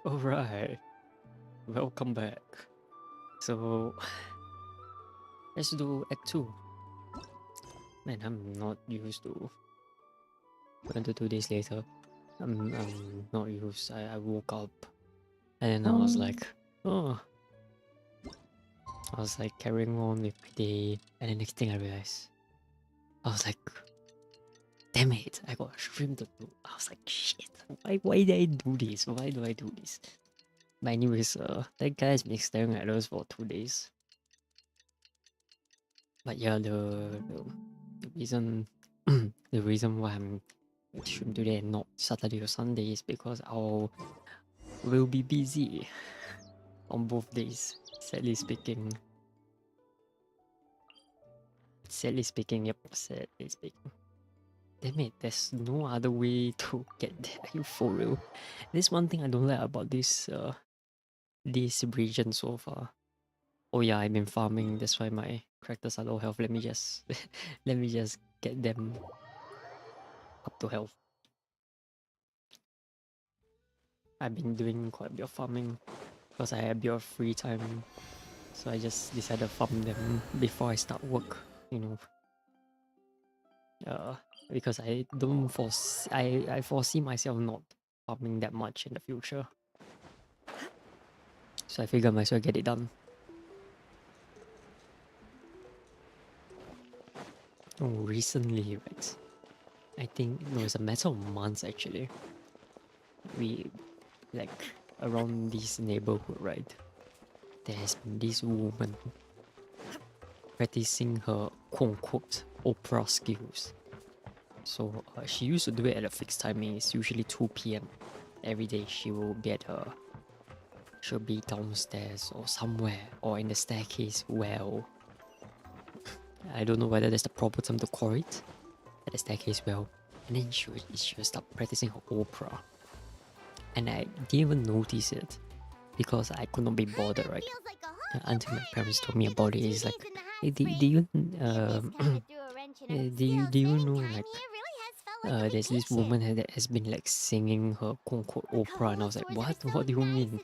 Alright, welcome back. So, let's do Act 2. Man, I'm not used to 2 days later. I'm not used. I woke up and then I was like, oh. I was like carrying on with my day, and the next thing I realized, I was like, damn it, I got a stream to do. I was like, shit, why did I do this? Why do I do this? But anyways, that guy's been staring at us for 2 days. But yeah, the reason the reason why I'm stream today and not Saturday or Sunday is because will be busy on both days. Sadly speaking. Sadly speaking, yep, sadly speaking. Damn it, there's no other way to get there. Are you for real? This one thing I don't like about this region so far. Oh yeah, I've been farming, that's why my characters are low health. Let me just let me just get them up to health. I've been doing quite a bit of farming because I had a bit of free time. So I just decided to farm them before I start work, you know. Because I don't foresee I foresee myself not farming that much in the future. So I figure I might as well get it done. Oh, recently, right? I think no, it's a matter of months actually. We like around this neighborhood, right? There's been this woman practicing her quote-unquote opera skills. So she used to do it at a fixed timing. It's usually 2 p.m. every day. She'll be downstairs or somewhere or in the staircase well. I don't know whether that's the proper term to call it. At the staircase well. And then she would start practicing her opera. And I didn't even notice it because I could not be bothered, right? Until my parents told me about it. It's like, hey, do you know like there's this woman that has been like singing her quote-unquote opera, and I was like, what do you mean?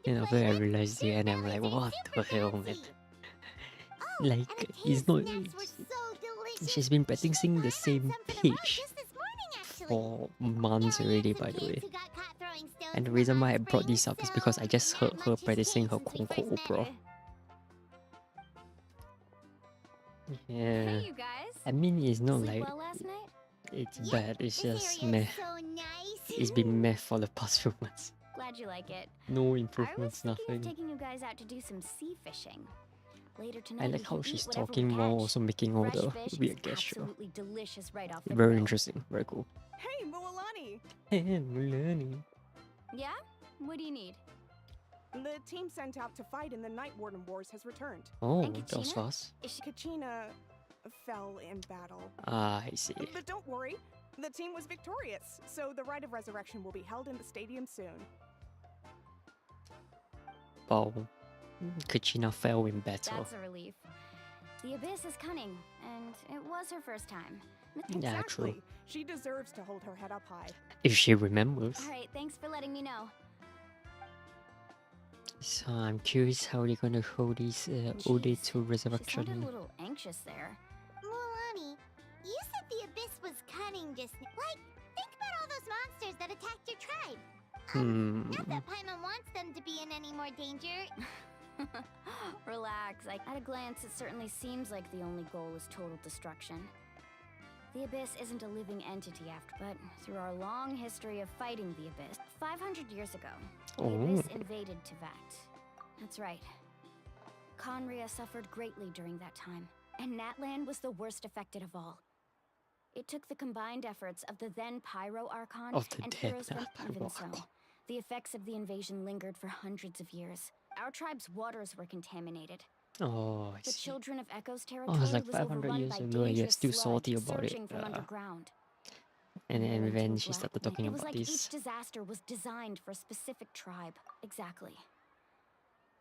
And after I realized it, and I'm like, what the hell, man? Like, it's not. She's been practicing the same pitch for months already, by the way. And the reason why I brought this up is because I just heard her practicing her quote-unquote opera. Yeah. I mean, it's not like it's bad. It's just meh. It's been meh for the past few months. Glad you like it. No improvements, nothing. Taking you guys out to do some sea fishing. Later tonight, I like how she's talking while also making all the weird gesture. Right off Very interesting. Very cool. Hey, Mualani! Hey, Mualani. Yeah? What do you need? The team sent out to fight in the Night Warden Wars has returned. Oh, that was fast. Kachina fell in battle. Ah, I see. But don't worry, the team was victorious, so the Rite of Resurrection will be held in the stadium soon. Wow. Kachina fell in battle. That's a relief. The Abyss is cunning, and it was her first time. Yeah, true. She deserves to hold her head up high. If she remembers. Alright, thanks for letting me know. So I'm curious how they're gonna hold this Ode To Resurrection. She sounded a little anxious there. Mualani, you said the Abyss was cunning just like, think about all those monsters that attacked your tribe. Not that Paimon wants them to be in any more danger. Relax. At a glance, it certainly seems like the only goal is total destruction. The Abyss isn't a living entity but through our long history of fighting the Abyss, 500 years ago, the Abyss invaded Teyvat. That's right. Conria suffered greatly during that time, and Natlan was the worst affected of all. It took the combined efforts of the then Pyro Archon and heroes from Even So. The effects of the invasion lingered for hundreds of years. Our tribe's waters were contaminated. Oh, I see. The children of Echo's territory it's like 500 years ago and you're still salty about it. And then she started talking about this. Each disaster was designed for a specific tribe. Exactly.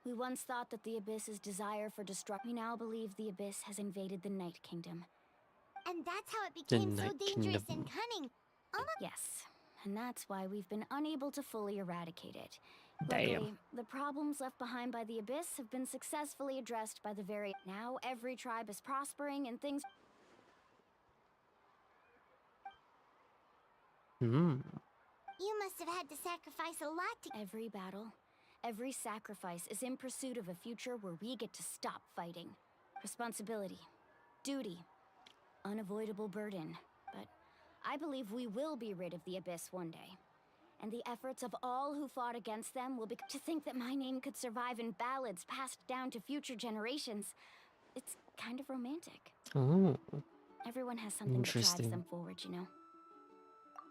We once thought that the Abyss's desire for destruction. We now believe the Abyss has invaded the Night Kingdom. And that's how it became so dangerous and cunning. Yes, and that's why we've been unable to fully eradicate it. Damn. Luckily, the problems left behind by the Abyss have been successfully addressed by the very... Now every tribe is prospering and things... Hmm. You must have had to sacrifice a lot to... Every battle, every sacrifice is in pursuit of a future where we get to stop fighting. Responsibility, duty, unavoidable burden. But I believe we will be rid of the Abyss one day. And the efforts of all who fought against them will be... To think that my name could survive in ballads passed down to future generations, it's kind of romantic. Oh, Everyone has something that drives interesting. them forward, you know?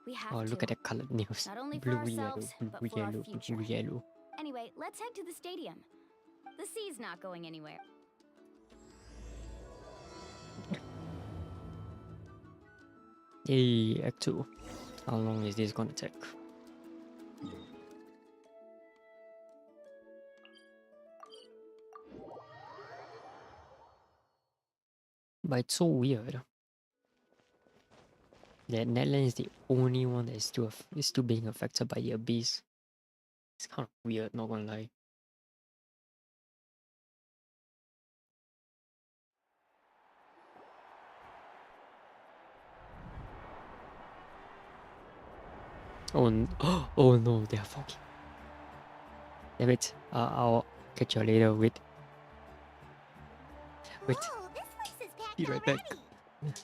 We have Oh, to. look at the colored nails. Not only for Blue, yellow, ourselves, but blue, for our yellow, future. blue, yellow. Anyway, let's head to the stadium. The sea's not going anywhere. Yay, Act 2. How long is this gonna take? But it's so weird that Natlan is the only one that is still being affected by the Abyss. It's kind of weird, not gonna lie. Oh no, they are foggy. Damn it. I'll catch you later. Wait. Whoa, this place is packed Be right back. already.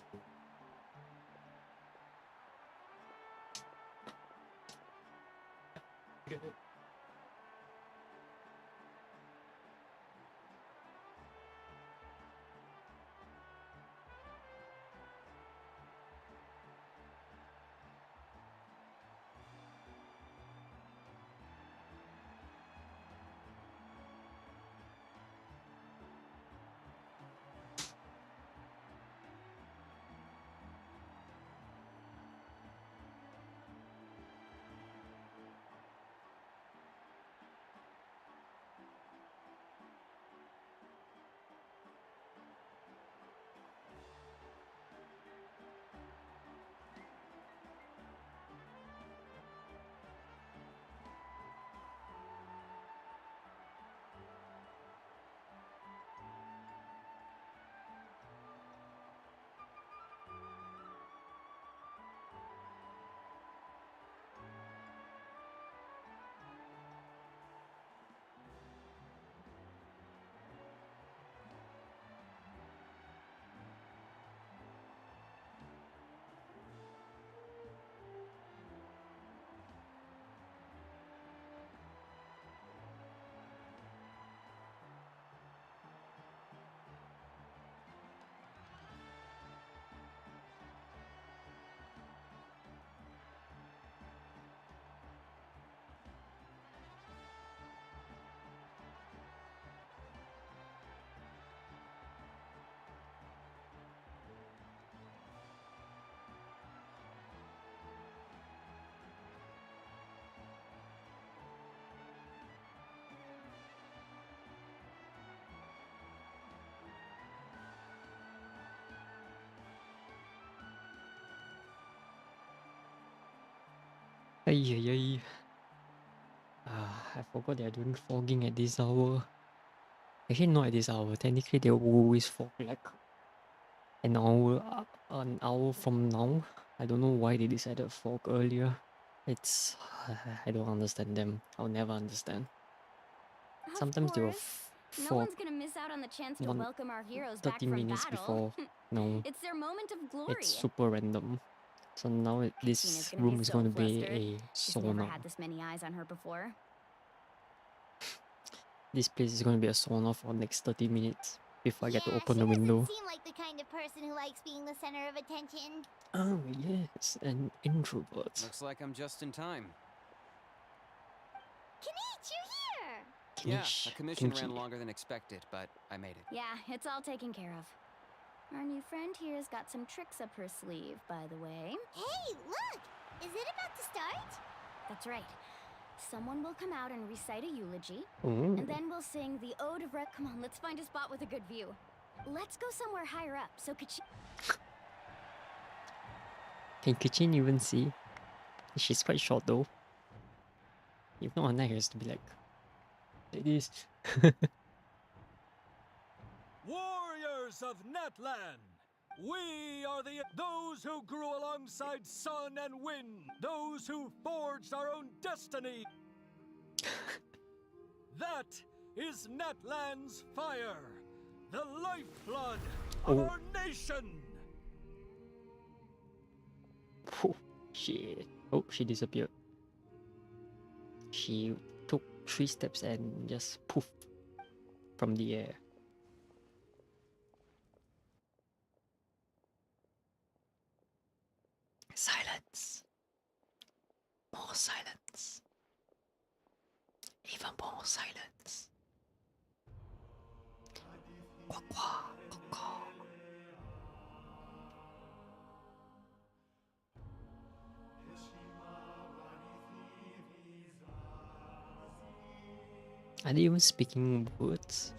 Ay, ay, ay. I forgot they're doing fogging at this hour. Actually, not at this hour. Technically, they always fog like an hour from now. I don't know why they decided to fog earlier. It's I don't understand them. I'll never understand. Of Sometimes they will course. No fog one's gonna miss out on the chance to one- welcome our heroes back 30 from minutes battle. before. No, It's their moment of glory. it's super random. So now this Kachina's gonna room be is so going to be flustered. a She's never sauna. had this many eyes on her before. This place is going to be a sauna for the next 30 minutes before I get to Yeah, open she the doesn't window. seem like the kind of person who likes being the center of attention. Oh yes, an introvert. Looks like I'm just in time. Kinich, you're here! Yeah, Kinish, a commission Kinky. ran longer than expected, but I made it. Yeah, it's all taken care of. Our new friend here's got some tricks up her sleeve, by the way. Hey, look! Is it about to start? That's right. Someone will come out and recite a eulogy, Ooh. and then we'll sing the Ode of Come on, let's find a spot with a good view. Let's go somewhere higher up, so Can Kachin even see? She's quite short though. If not, her neck has to be like It is. Warriors of Natlan! We are those who grew alongside sun and wind, those who forged our own destiny. That is Natlan's fire, the lifeblood of our nation. Oh, shit. Oh, she disappeared. She took 3 steps and just poof from the air. Silence. More silence. Even more silence. Quack, quack, quack, quack. Are they even speaking words?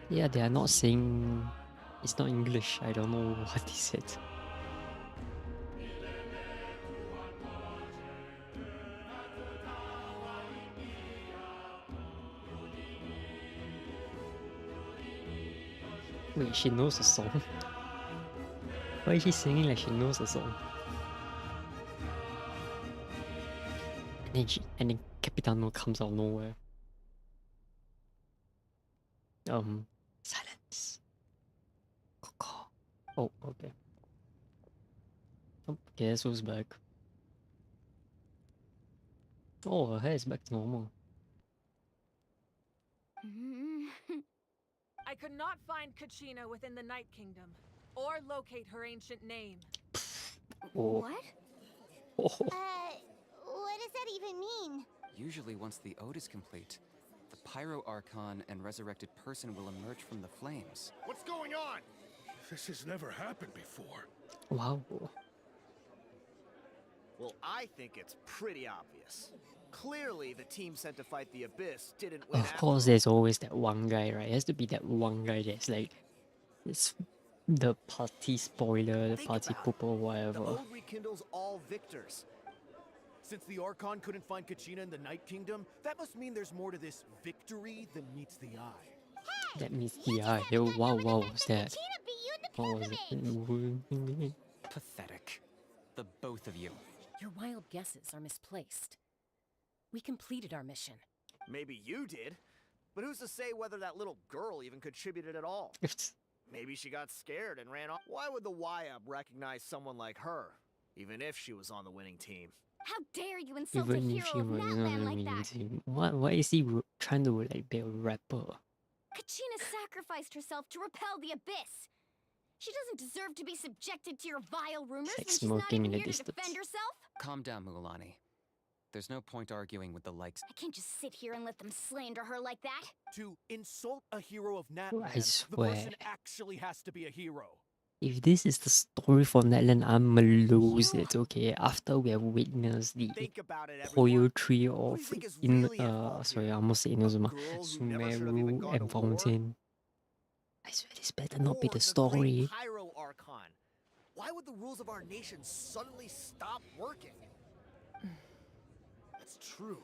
Yeah, they are not saying... It's not English. I don't know what they said. Wait, she knows the song? Why is she singing like she knows the song? And then Capitano comes out of nowhere. Silence. Caw. Oh, okay. Oh, guess who's back? Oh, her hair is back to normal. I could not find Kachina within the Night Kingdom, or locate her ancient name. Oh. What? Oh. What does that even mean? Usually once the ode is complete, the Pyro Archon and resurrected person will emerge from the flames. What's going on? This has never happened before. Wow. Well, I think it's pretty obvious. Clearly, the team sent to fight the Abyss didn't win. Of course, there's always that one guy, right? It has to be that one guy that's like... It's the party spoiler, the Think party about pooper, The whatever. ode rekindles all victors. Since the Archon couldn't find Kachina in the Night Kingdom, that must mean there's more to this victory than meets the eye. That means the eye. Oh, wow, wow, what's that? Kachina beat you in the What was pilgrimage. it? Pathetic. The both of you. Your wild guesses are misplaced. We completed our mission. Maybe you did, but who's to say whether that little girl even contributed at all? Maybe she got scared and ran off. Why would the YUB recognize someone like her, even if she was on the winning team? How dare you insult Even a if hero she of was Natlan like that? Why is he trying to like be a rapper? Kachina sacrificed herself to repel the Abyss. She doesn't deserve to be subjected to your vile rumors Like when she's not smoking even in the here to distance. defend herself. Calm down, Mulan. There's no point arguing with the likes. I can't just sit here and let them slander her like that. To insult a hero of Natlan, the swear. person actually has to be a hero. If this is the story for Natlan, I'ma lose it, okay? After we have witnessed the Think about it, everyone. poetry Who do of you think is really at fault sorry, I here? almost said A Inazuma, girl who never should have even Sumeru gone and to war? Fontaine. I swear this better not be Or the great story. Pyro Archon. Why would the rules of our nation suddenly stop working? That's true.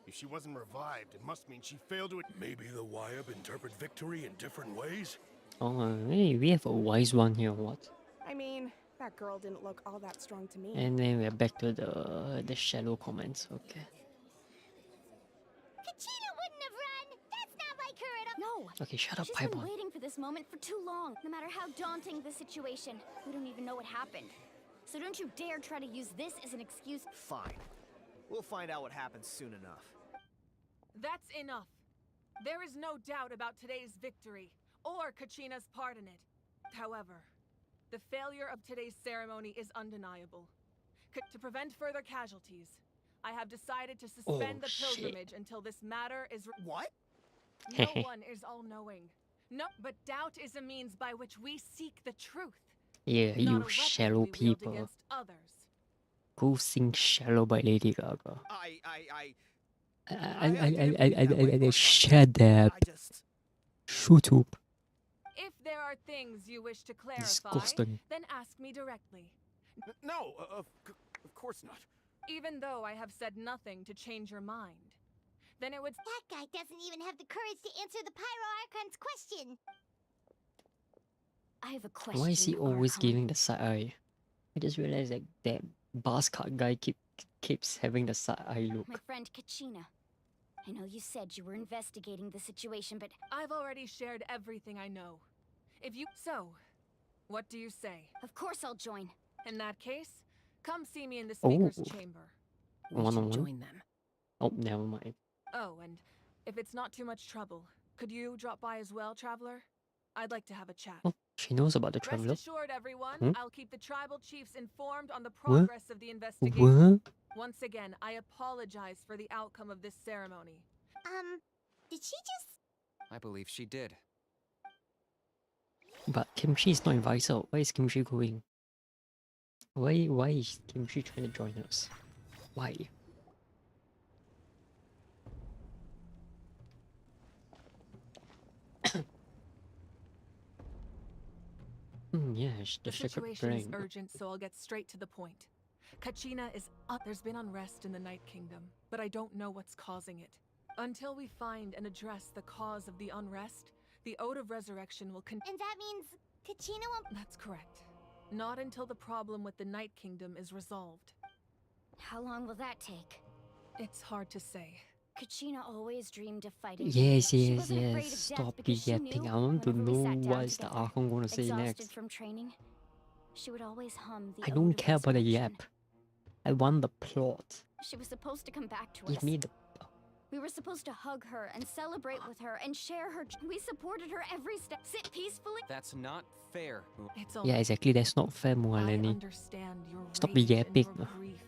If she wasn't revived, it must mean she failed to... Maybe the YUB interpret victory in different ways? Oh, hey, we have a wise one here, what? I mean, that girl didn't look all that strong to me. And then we're back to the shallow comments, okay. Kachina wouldn't have run. That's not like her at all. No. Okay, shut up, She's been Paimon. waiting for this moment for too long. No matter how daunting the situation, we don't even know what happened. So don't you dare try to use this as an excuse. Fine. We'll find out what happens soon enough. That's enough. There is no doubt about today's victory, or Kachina's part in it. However, the failure of today's ceremony is undeniable. To prevent further casualties, I have decided to suspend the shit. pilgrimage until this matter is... What? No one is all-knowing. No, but doubt is a means by which we seek the truth. Yeah, not a you weapon shallow we wield people. against others. Go sing Shallow by Lady Gaga. Shut up. Shut up. If there are things you wish to clarify, Disgusting. then ask me directly. No, of course not. Even though I have said nothing to change your mind, then it would. That guy doesn't even have the courage to answer the Pyro Archon's question. I have a question. Why is he always Archon. giving the side eye? I just realized that bus card guy keeps having the side eye look. My friend Kachina. I know you said you were investigating the situation, but I've already shared everything I know. If you. So, what do you say? of course I'll join. In that case, come see me in the speaker's chamber. We should One-on-one? join them. Oh, never mind. Oh, and if it's not too much trouble, could you drop by as well, Traveler? I'd like to have a chat. Oh, she knows about the traveler. Rest assured, everyone, Hmm? I'll keep the tribal chiefs informed on the progress of the investigation. What? Once again, I apologize for the outcome of this ceremony. Did she just... I believe she did. But Kimchi is not invited. Why is Kimchi going? Why is Kimchi trying to join us? Why? Yeah, The the secret situation is brain. urgent, so I'll get straight to the point. Kachina is up. There's been unrest in the Night Kingdom, but I don't know what's causing it. Until we find and address the cause of the unrest, the Ode of Resurrection will continue. And that means Kachina won't... That's correct. Not until the problem with the Night Kingdom is resolved. How long will that take? It's hard to say. Kachina always dreamed of fighting. Yes, She yes, wasn't afraid of yes. death Stop because she yapping. knew I want to whenever we know sat down what is the together, Archon going to say exhausted next. from training, she would always hum the I Ode don't of care about the Resurrection. yap. I want the plot. She was supposed to come back to Give us. me the. We were supposed to hug her and celebrate with her and share her. We supported her every step. Sit peacefully. That's not fair. It's Yeah, exactly. That's not fair, I Mualeni. understand your Stop rage and yapping. your grief.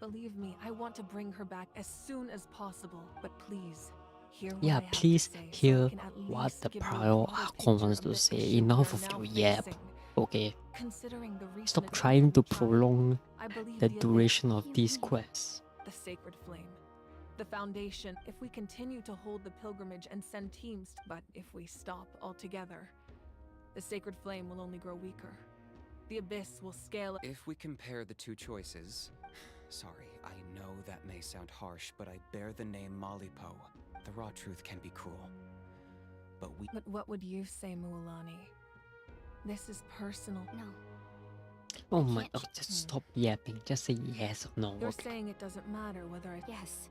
Believe me, I want to bring her back as soon as possible. But please, hear what I Yeah, have please to say, so I hear can at what least the give you a Pyro broader Archon picture wants of to the say. issue Enough we're of now your yap. facing. Okay, Considering the recent stop events trying in to the tribe, prolong I believe the Abyss, duration of you these mean? quests. the sacred flame, the foundation. If we continue to hold the pilgrimage and send teams, but if we stop altogether, the sacred flame will only grow weaker. The abyss will scale. If we compare the two choices, sorry, I know that may sound harsh, but I bear the name Malipo. The raw truth can be cruel. But But what would you say, Mualani? This is personal. No. Oh my can't god, ch- just stop yapping. Just say yes or no. You're Okay. saying it doesn't matter whether I. Yes.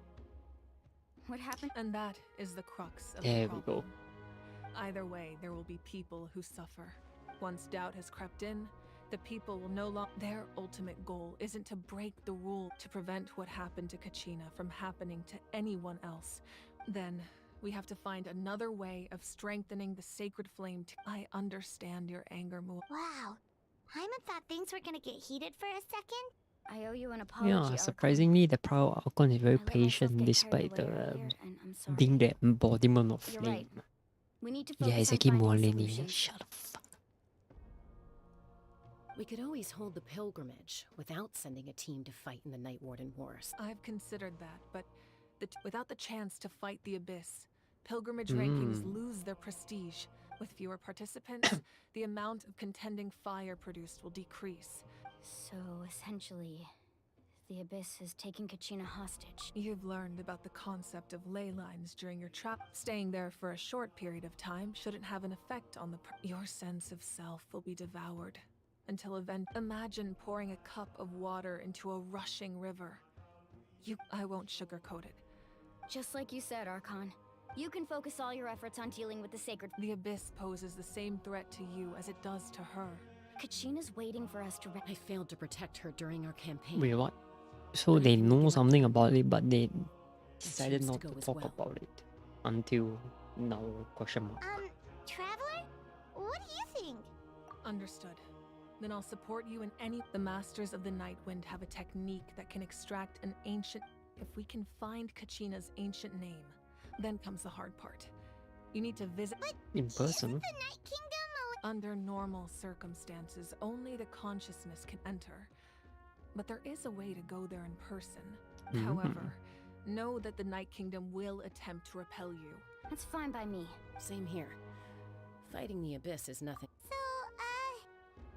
What happened? And that is the crux of There the we problem. go. Either way, there will be people who suffer. Once doubt has crept in, the people will no longer. Their ultimate goal isn't to break the rule to prevent what happened to Kachina from happening to anyone else. Then we have to find another way of strengthening the sacred flame. I understand your anger, Mu. Wow. Paimon thought things were gonna get heated for a second. I owe you an apology. Yeah, Archon. surprisingly, the Pyro Archon is very I let myself patient get despite carried away the earlier, and I'm sorry. being the embodiment of You're flame. right. We need to focus Yeah, on exactly, finding Mualeni. solutions. Shut the fuck. We could always hold the pilgrimage without sending a team to fight in the Night Warden Wars. I've considered that, but without the chance to fight the abyss, pilgrimage rankings lose their prestige. With fewer participants, the amount of contending fire produced will decrease. So essentially, the abyss is taking Kachina hostage. You've learned about the concept of ley lines during your trap. Staying there for a short period of time shouldn't have an effect on your sense of self will be devoured. Until imagine pouring a cup of water into a rushing river. I won't sugarcoat it. Just like you said, Archon. You can focus all your efforts on dealing with the sacred. The abyss poses the same threat to you as it does to her. Kachina's waiting for us to. I failed to protect her during our campaign. Wait, what? So But I they can make know it something about it, but they decided choose to not go to as talk well. about it until now? Question mark. Traveler? What do you think? Understood. Then I'll support you in any. The Masters of the Nightwind have a technique that can extract an ancient. If we can find Kachina's ancient name, then comes the hard part. You need to visit. In person. The Night Kingdom? Under normal circumstances, only the consciousness can enter. But there is a way to go there in person. However, know that the Night Kingdom will attempt to repel you. That's fine by me. Same here. Fighting the abyss is nothing. So,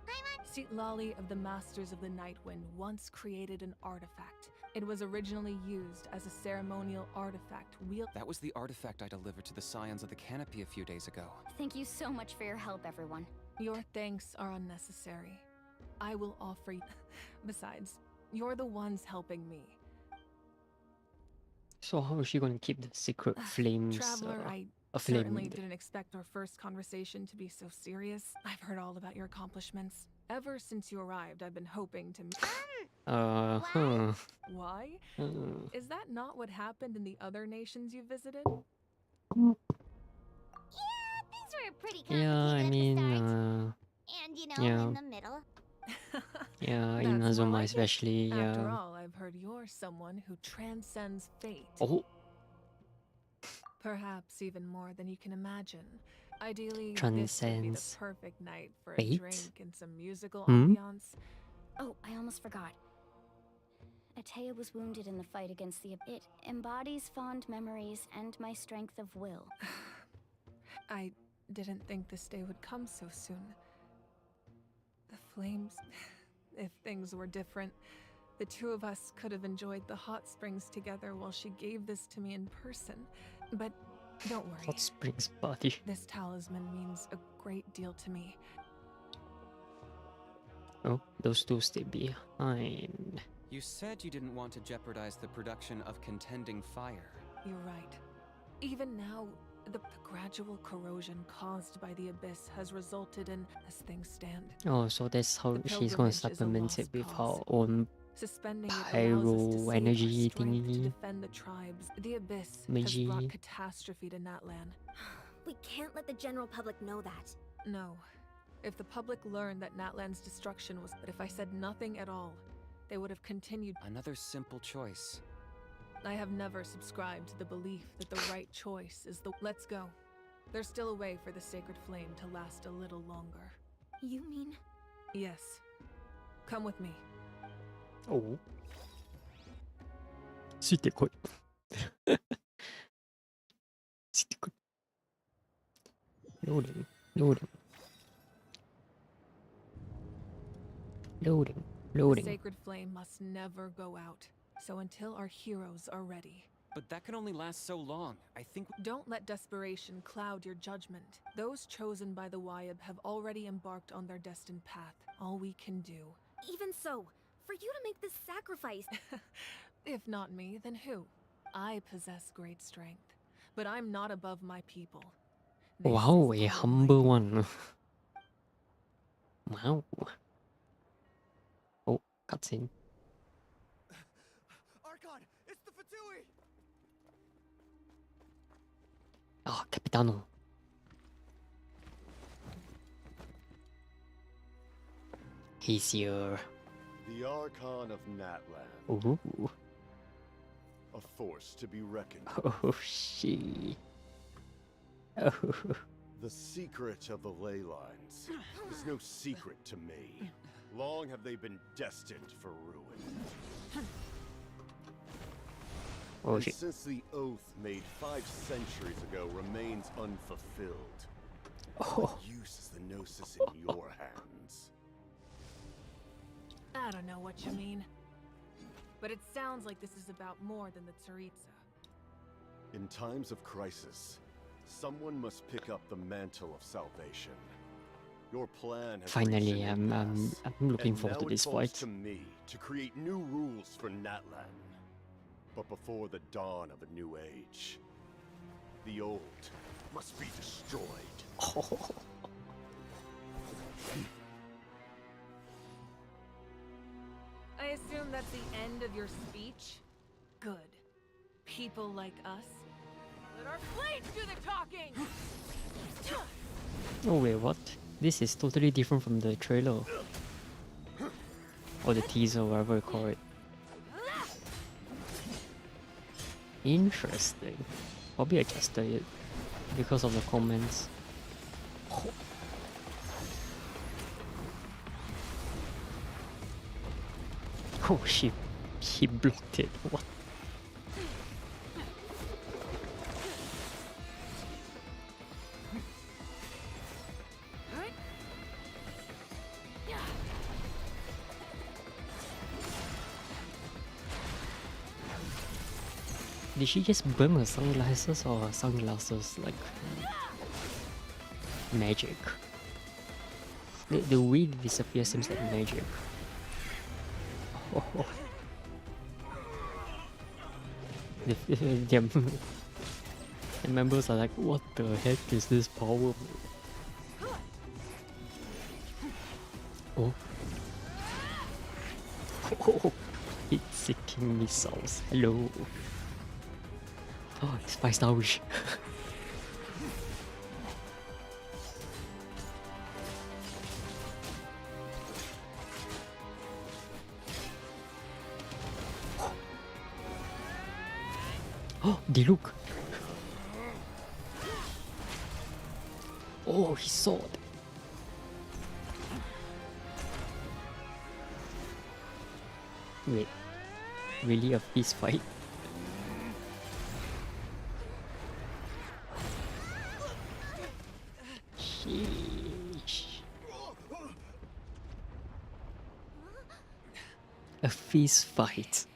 Paimon? Lali of the Masters of the Nightwind once created an artifact. It was originally used as a ceremonial artifact That was the artifact I delivered to the Scions of the Canopy a few days ago. Thank you so much for your help, everyone. Your thanks are unnecessary. I will offer you. Besides, you're the ones helping me. So how is she going to keep the secret flames Traveler, I aflame? certainly didn't expect our first conversation to be so serious. I've heard all about your accomplishments. Ever since you arrived, I've been hoping to. Huh. Why? Is that not what happened in the other nations you visited? Yeah, things were pretty complicated Yeah, I mean, at the start. And, you know, yeah. in the middle. Yeah, in That's more Azuma like it. especially, After yeah. all, I've heard you're someone who transcends fate. Oh, Perhaps even more than you can imagine. Ideally, this would be the transcends perfect night for a fate? drink and some musical Hmm? ambiance. Oh, I almost forgot. Atea was wounded in the fight against the... It embodies fond memories and my strength of will. I didn't think this day would come so soon. The flames... If things were different, the two of us could have enjoyed the hot springs together while she gave this to me in person. But don't worry. hot springs party. This talisman means a great deal to me. Oh, those two stay behind. You said you didn't want to jeopardize the production of contending fire. You're right. Even now, the gradual corrosion caused by the abyss has resulted in, as things stand, Oh, so that's how The she's going to pilgrimage is a supplement it lost with her cause. own suspending it allows us to pyro save our energy strength to thingy. defend the tribes. The abyss has Magi. brought catastrophe to Natlan. We can't let the general public know that. No. If the public learned that Natlan's destruction was... But if I said nothing at all, they would have continued. Another simple choice. I have never subscribed to the belief that the right choice is the... Let's go. There's still a way for the sacred flame to last a little longer. You mean? Yes. Come with me. Oh. ついてこい。ついてこい。Loading, loading. Loading, The loading. sacred flame must never go out. So until our heroes are ready. But that can only last so long. I think Don't let desperation cloud your judgment. Those chosen by the Wayab have already embarked on their destined path. All we can do. Even so, for you to make this sacrifice. If not me, then who? I possess great strength, but I'm not above my people. This Wow, is a our humble right. one. Wow. Oh, cutscene. Archon, it's the Fatui! Ah, Capitano. He's here. The Archon of Natlan, Ooh. a force to be reckoned with. Oh, she. Oh. The secret of the ley lines is no secret to me. Long have they been destined for ruin. Oh, And shit. since the oath made 5 centuries ago remains unfulfilled, Oh. what use is the Gnosis in your hands? I don't know what you mean. But it sounds like this is about more than the Tsaritsa. In times of crisis, someone must pick up the mantle of salvation. Your plan has Finally, reached an impasse, I'm looking and forward now to this it falls fight. to me to create new rules for Natlan. But before the dawn of a new age, the old must be destroyed. Oh. I assume that's the end of your speech? Good. People like us. Let our blades do the talking! Oh wait, what? This is totally different from the trailer. Or the teaser, whatever you call it. Interesting. Probably adjusted it because of the comments. Oh, she blocked it. What? Did she just burn her sunglasses or her sunglasses like magic? The way they disappear seems like magic. Oh. The members are like, what the heck is this power? Oh. Oh. Heat-seeking missiles. Hello. Oh, it's 5-star wish. Oh, they look. Oh, his sword. Wait, really a fist fight? Sheesh. A fist fight.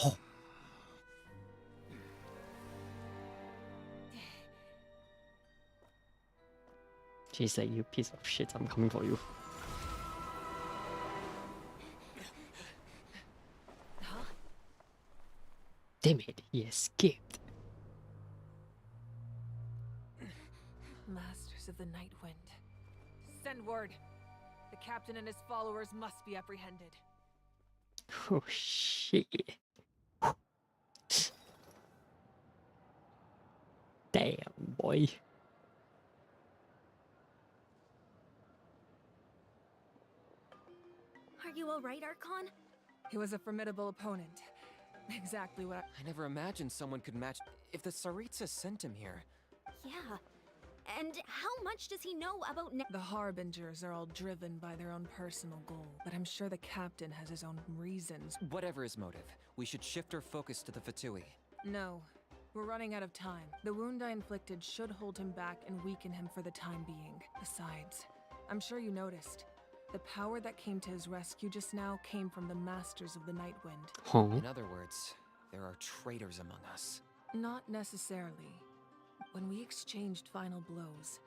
Oh. She's like, you piece of shit, I'm coming for you. Damn it, he escaped. Masters of the Night Wind. Send word. The captain and his followers must be apprehended. Oh shit. Damn, boy. Are you alright, Archon? He was a formidable opponent. Exactly what I never imagined someone could match. If the Tsaritsa sent him here. Yeah. And how much does he know about The Harbingers are all driven by their own personal goal, but I'm sure the captain has his own reasons. Whatever his motive, we should shift our focus to the Fatui. No. We're running out of time. The wound I inflicted should hold him back and weaken him for the time being. Besides, I'm sure you noticed. The power that came to his rescue just now came from the Masters of the Night Wind. Huh? In other words, there are traitors among us. Not necessarily. When we exchanged final blows,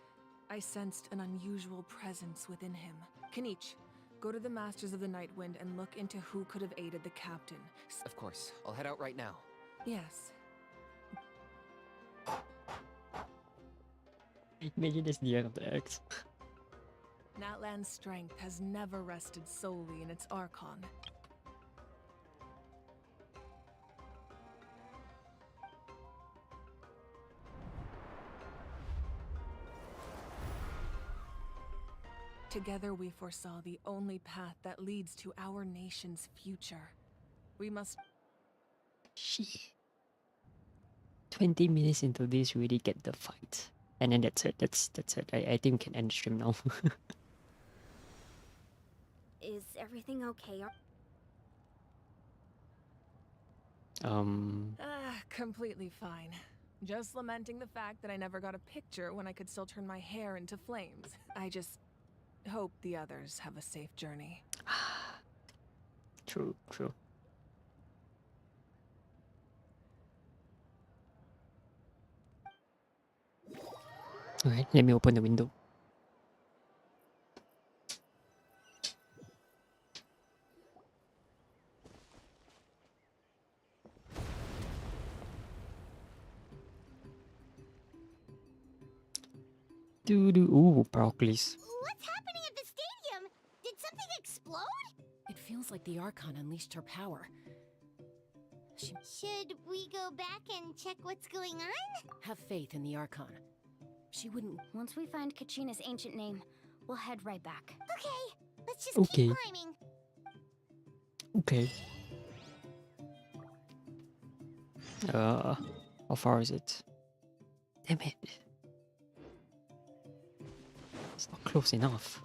I sensed an unusual presence within him. Kanich, go to the Masters of the Night Wind and look into who could have aided the captain. Of course, I'll head out right now. Yes. Imagine that's the end of the X. Natlan's strength has never rested solely in its Archon. Together we foresaw the only path that leads to our nation's future. We must... Shit. 20 minutes into this, we really get the fight. And then that's it. That's it. I think we can end the stream now. Is everything okay? Completely fine. Just lamenting the fact that I never got a picture when I could still turn my hair into flames. I just hope the others have a safe journey. True. Alright, let me open the window. Ooh, Proclis. What's happening at the stadium? Did something explode? It feels like the Archon unleashed her power. Should we go back and check what's going on? Have faith in the Archon. She wouldn't... Once we find Kachina's ancient name, we'll head right back. Okay, let's just keep climbing. Okay. How far is it? Damn it. It's not close enough.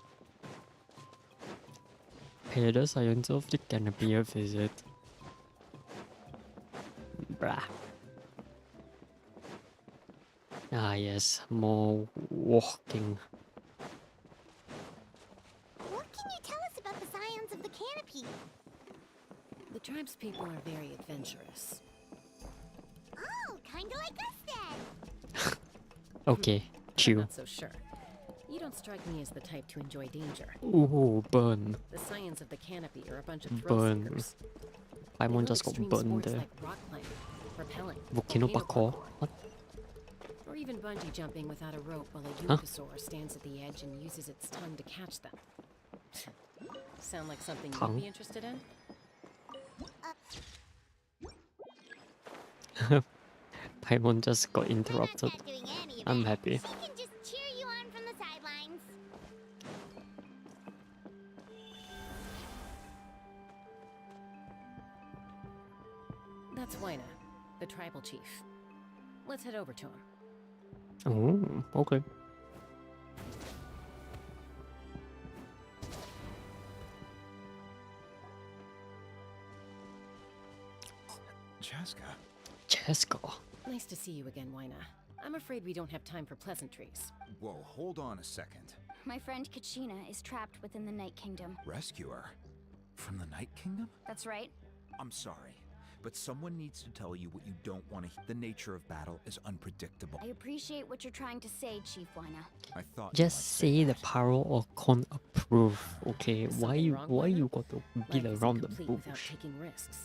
Pay the science of the canopy a visit. Brah. Ah yes, more walking. What can you tell us about the scions of the canopy. The tribe's people are very adventurous. Oh, kinda like us then. Okay, I'm chill. not so sure. You don't strike me as the type to enjoy danger. Ooh, burn. The science of the canopy are a bunch of thrill Burn. seekers. Paimon They just love got extreme burned sports there. like rock climbing, rappelling, Volcano parkour. What? or even bungee jumping without a rope while a Huh? Yuki stands at the edge and uses its tongue to catch them. Sound like something Tongue? you'd be interested in? Paimon just got We're interrupted. not doing any of I'm that. happy. She can just cheer you on from the sidelines. That's Waina, the tribal chief. Let's head over to him. Oh, okay. Chaska. Cheska. Nice to see you again, Waina. I'm afraid we don't have time for pleasantries. Whoa, hold on a second. My friend Kachina is trapped within the Night Kingdom. Rescuer? From the Night Kingdom? That's right. I'm sorry, but someone needs to tell you what you don't want to hear. The nature of battle is unpredictable. I appreciate what you're trying to say, Chief Waina. I thought Just say the Pyro Archon approve. Okay, Is why something you wrong, why Waina? you got to beat Life isn't around the complete without bush? taking risks.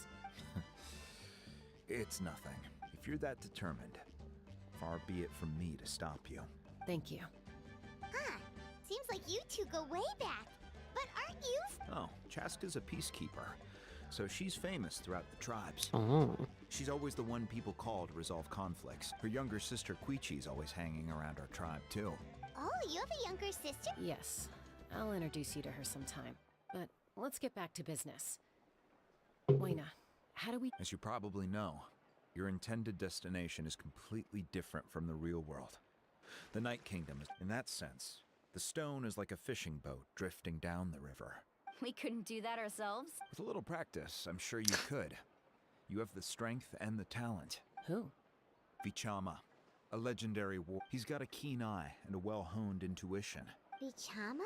it's nothing. If you're that determined, far be it from me to stop you. Thank you. Huh. Seems like you two go way back. But aren't you? Oh, Chaska's a peacekeeper, so she's famous throughout the tribes. Oh, She's always the one people call to resolve conflicts. Her younger sister Quichi's always hanging around our tribe too. Oh, you have a younger sister? Yes, I'll introduce you to her sometime. But let's get back to business. Waina, how do we... As you probably know, your intended destination is completely different from the real world. The Night Kingdom is, in that sense, the stone is like a fishing boat drifting down the river. We couldn't do that ourselves. With a little practice, I'm sure you could. You have the strength and the talent. Who? Vichama, a legendary war. He's got a keen eye and a well-honed intuition. Bichama?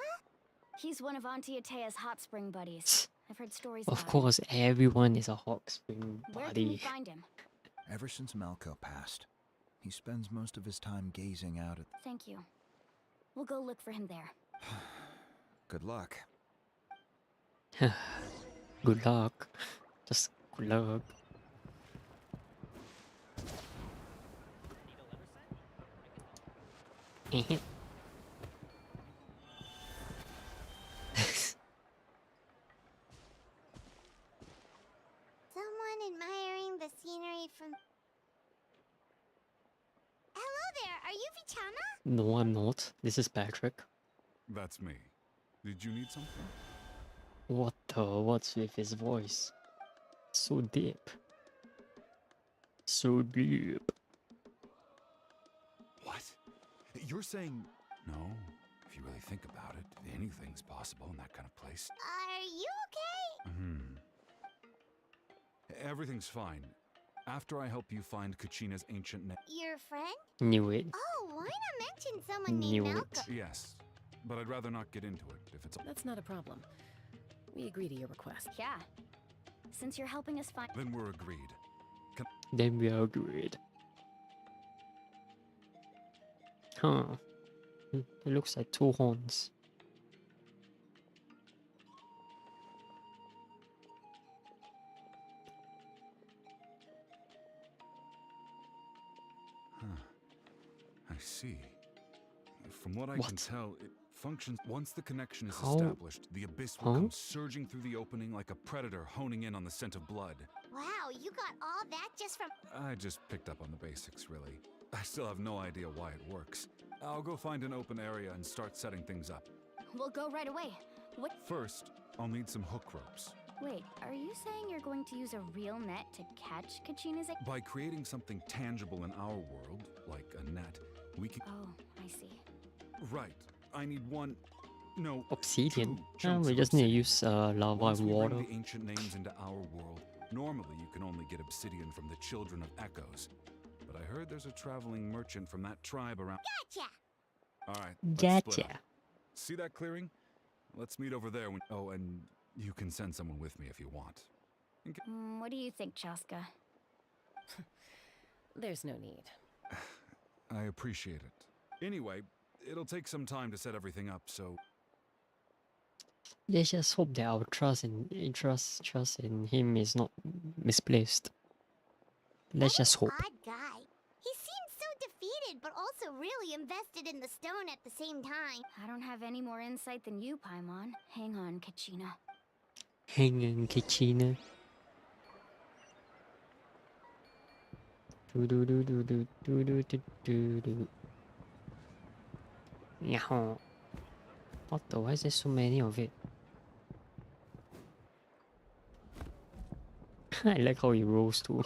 He's one of Auntie Atea's hot spring buddies. I've heard stories of about course, everyone is a hot spring him. Where can we buddy. find him? Ever since Malco passed, he spends most of his time gazing out at... Thank you. We'll go look for him there. Good luck. Good luck. Just good luck. Someone admiring the scenery from... Hello there, are you Vichama? No, I'm not. This is Patrick. That's me. Did you need something? What the? What's with his voice? So deep. So deep. What? You're saying... No, if you really think about it, anything's possible in that kind of place. Are you okay? Everything's fine. After I help you find Kachina's ancient Your friend? Knew it. Oh, why not mention someone Knew named it. Malco? Yes, but I'd rather not get into it if it's... That's not a problem. We agree to your request. Yeah. Since you're helping us find... Then we're agreed. Then we are agreed. Huh. It looks like two horns. Huh. I see. From what I What? can tell, it functions... Once the connection is How- established, the abyss will Huh? come surging through the opening like a predator honing in on the scent of blood. Wow, you got all that just from... I just picked up on the basics, really. I still have no idea why it works. I'll go find an open area and start setting things up. We'll go right away. What? First, I'll need some hook ropes. Wait, are you saying you're going to use a real net to catch Kachina's... By creating something tangible in our world, like a net, we can... Oh, I see. Right. I need one... No, Obsidian. two Yeah, chunks we of just need to obsidian. use lava Once and we water. bring the ancient names into our world, normally you can only get obsidian from the Children of Echoes. But I heard there's a traveling merchant from that tribe around... Gotcha! Alright, let's split Gotcha. up. See that clearing? Let's meet over there when... Oh, and You can send someone with me if you want. What do you think, Chaska? There's no need. I appreciate it. Anyway, it'll take some time to set everything up, so... Let's just hope that our trust in him is not misplaced. Let's just hope. Odd guy. He seems so defeated, but also really invested in the stone at the same time. I don't have any more insight than you, Paimon. Hang on, Kachina. Hang on, Kachina. Yeah. What the? Why is there so many of it? I like how he rolls too.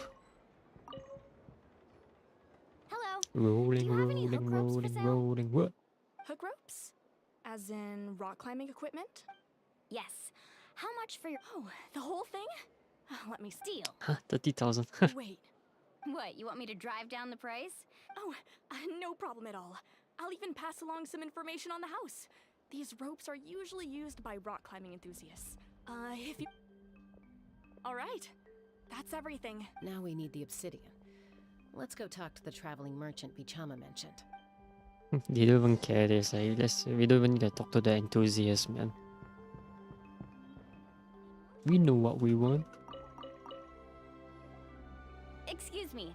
Hello. Rolling, Do you have any rolling, hook ropes for rolling, sale? rolling. What? Hook ropes? As in rock climbing equipment? Yes. How much for your... Oh, the whole thing? Let me steal. Huh? 30,000. Wait. What, you want me to drive down the price? Oh, no problem at all. I'll even pass along some information on the house. These ropes are usually used by rock climbing enthusiasts. If you... Alright. That's everything. Now we need the obsidian. Let's go talk to the traveling merchant Bichama mentioned. They don't even care. They say, we don't even need to talk to the enthusiast, man. We know what we want. Excuse me.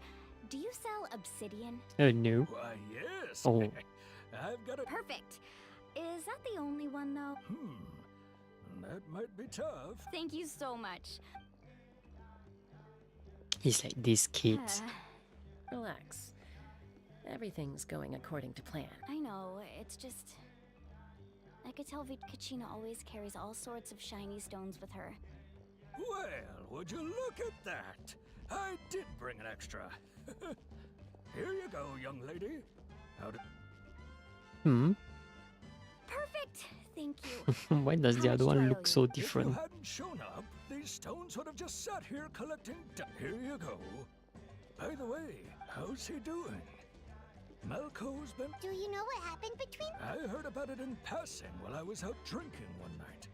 Do you sell obsidian? Oh, no. Why, yes. Oh. I've got a... Perfect. Is that the only one, though? That might be tough. Thank you so much. He's like these kids. Relax. Everything's going according to plan. I know, it's just... I could tell Kachina always carries all sorts of shiny stones with her. Well, would you look at that? I did bring an extra. Here you go, young lady. How did... Perfect! Thank you. Why does the other one look so different? If you hadn't shown up, these stones would have just sat here collecting Here you go. By the way, how's he doing? Malco's been... Do you know what happened between... I heard about it in passing while I was out drinking one night.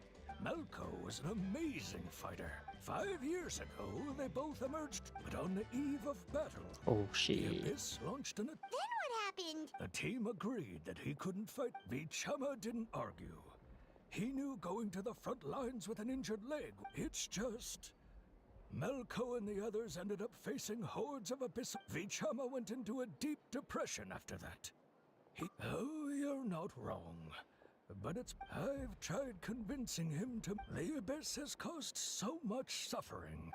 Malco was an amazing fighter. 5 years ago, they both emerged, but on the eve of battle. Oh, The shit. Abyss launched an... Then what happened? The team agreed that he couldn't fight. Vichama didn't argue. He knew going to the front lines with an injured leg. It's just... Malco and the others ended up facing hordes of Abyss. Vichama went into a deep depression after that. Oh, you're not wrong. But I've tried convincing him to... The Abyss has caused so much suffering.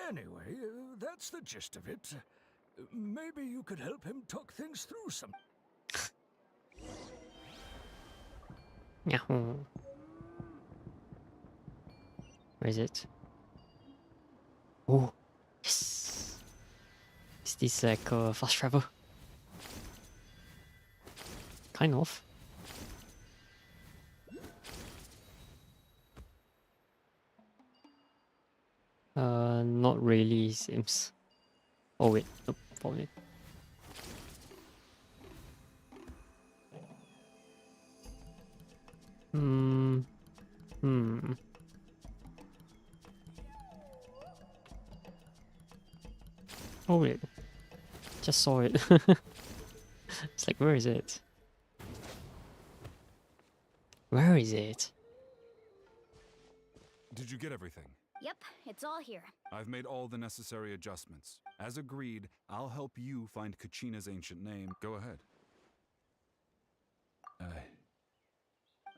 Anyway, that's the gist of it. Maybe you could help him talk things through some... Yahoo. Where is it? Oh, yes. Is this like fast travel? Kind of. Not really, it seems. Oh wait, nope, found it. Oh wait, just saw it. It's like, where is it? Where is it? Did you get everything? Yep, it's all here. I've made all the necessary adjustments. As agreed, I'll help you find Kachina's ancient name. Go ahead.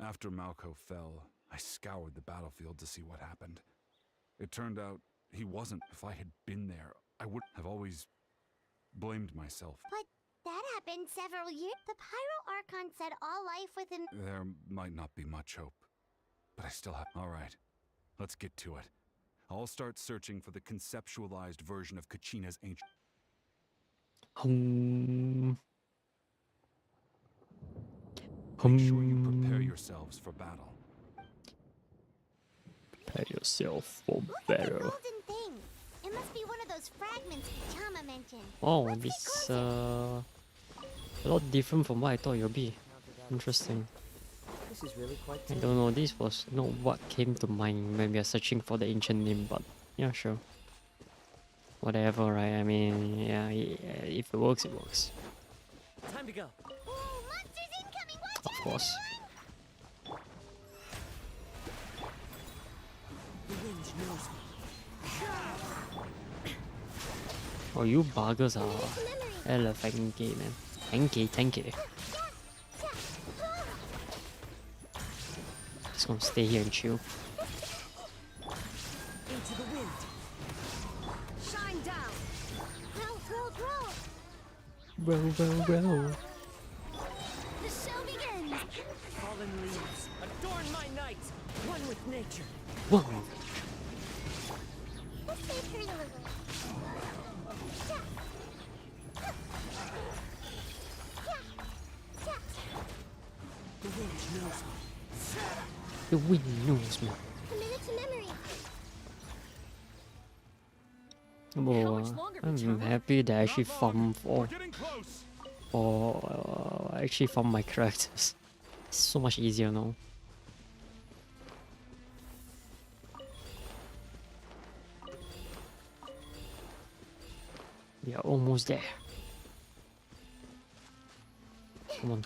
After Malco fell, I scoured the battlefield to see what happened. It turned out he wasn't. If I had been there, I would have always blamed myself. But that happened several years... The Pyro Archon said all life within... There might not be much hope, but I still have... All right, let's get to it. I'll start searching for the conceptualized version of Kachina's ancient... Make sure you prepare yourselves for battle. Prepare yourself for Look at the battle. golden thing. It must be one of those fragments Chama mentioned. Oh, What's it this causing? a lot different from what I thought it would be. Interesting. This is really quite I don't know, this was not what came to mind when we are searching for the ancient name, but yeah, sure. Whatever, right? I mean, yeah, if it works, it works. Time to go. Whoa, monsters incoming! Watch Of out, course. The wind knows me. Oh, you buggers are hella tanky, man. Tanky. Just gonna stay here and chill. Into the wind. Shine down. Roll. Row. The show begins! Fallen leaves. Adorn my night. One with nature. Whoa. Let's save her a little. The wind knows me. The wind knows me. Commit it to Oh, memory. I'm happy that I actually farm for actually farm my characters. It's so much easier now. We are almost there. Come on.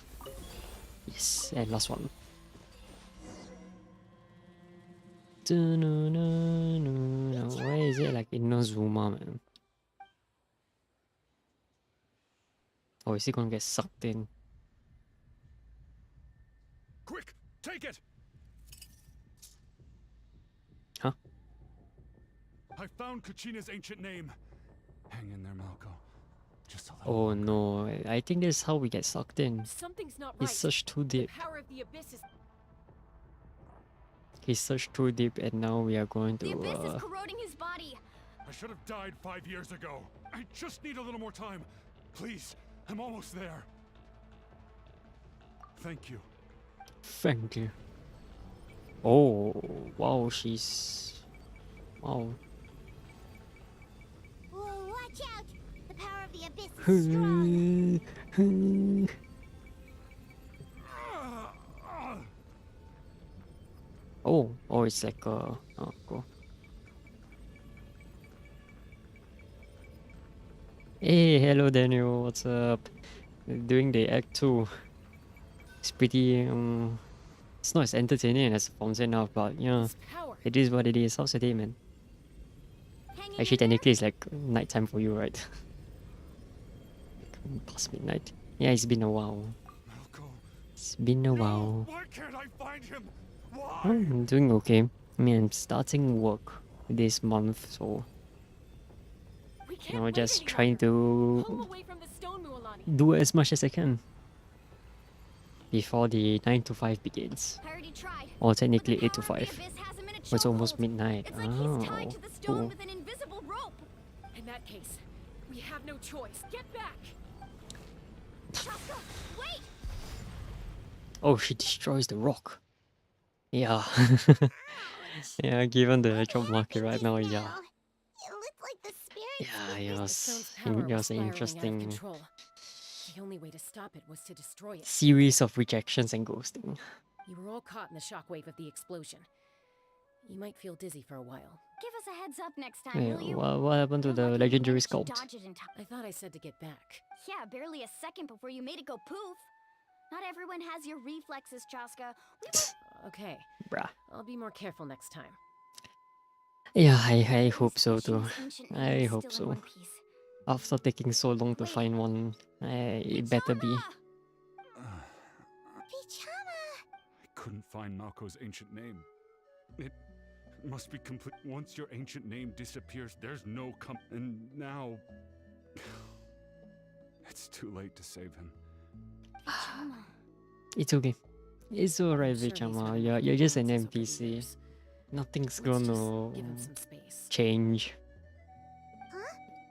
Yes, and last one. Where is it? Like Inazuma, man. Oh, is he gonna get sucked in? Quick, take it! Huh? I found Kachina's ancient name. Hang in there, Malco. Just a little. Oh no, I think this is how we get sucked in. Something's not He right. searched too The deep. power of the abyss is. He searched too deep, and now we are going The abyss to. is corroding his body. I should have died 5 years ago. I just need a little more time. Please, I'm almost there. Thank you. Thank you. Oh, wow, she's. Wow. Whoa, watch out! The power of the abyss is strong. Oh, it's like oh, cool. Hey, hello Daniel, what's up? Doing the act 2. It's pretty it's not as entertaining as Fontaine now, but yeah, it is what it is. How's your day, man? Actually, technically it's like nighttime for you, right? Past midnight. Yeah, it's been a while. It's been a while. Why can't I find him? I'm doing okay. I mean, I'm starting work this month, so just trying to do as much as I can before the 9 to 5 begins. Or technically 8 to 5. It's almost midnight. Oh, cool. In that case, we have no choice. Get back. Wait! Oh, she destroys the rock. Yeah. Yeah, given the job market right now, yeah. It looked like the spirit. Yeah, it was an interesting The only way to stop it was to destroy it. series of rejections and ghosting. You were all caught in the shockwave of the explosion. You might feel dizzy for a while. Give us a heads up next time, Yeah, will you? what happened to the legendary sculpt? Dodge it in time. I thought I said to get back. Yeah, barely a second before you made it go poof. Not everyone has your reflexes, Chaska. Okay. Bruh. I'll be more careful next time. Yeah, I hope so too. I hope so. After taking so long to find one, it better be. I couldn't find Malco's ancient name. It must be complete. Once your ancient name disappears, there's no and now it's too late to save him. It's okay. It's alright, Sure he's Vichama. had You're just an influences over the NPC. years. Nothing's Let's just gonna give him some space. change. Huh?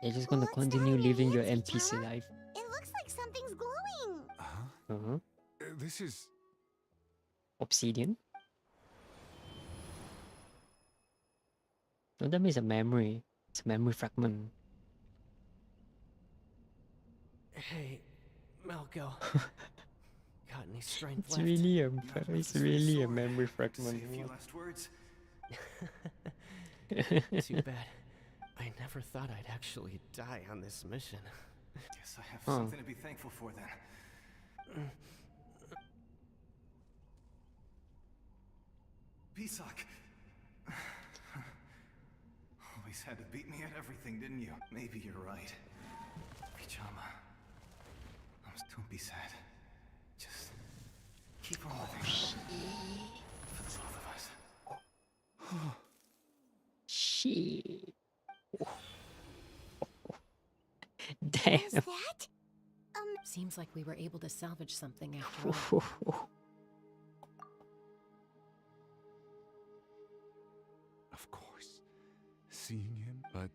You're just gonna What's that continue in your living your hands, NPC Vichama? life. It looks like something's glowing. Uh-huh. This is Obsidian? No, that means a memory. It's a memory fragment. Hey, Malco. got any strength It's left. really a memory fragment. Say a few last words. Too bad. I never thought I'd actually die on this mission. Guess I have something to be thankful for then. Pisak. Always had to beat me at everything, didn't you? Maybe you're right. Pajama. Don't be sad. Just keep on living. For the both of us. Shit. Damn. Is that? Seems like we were able to salvage something after all. Of course. Seeing him, but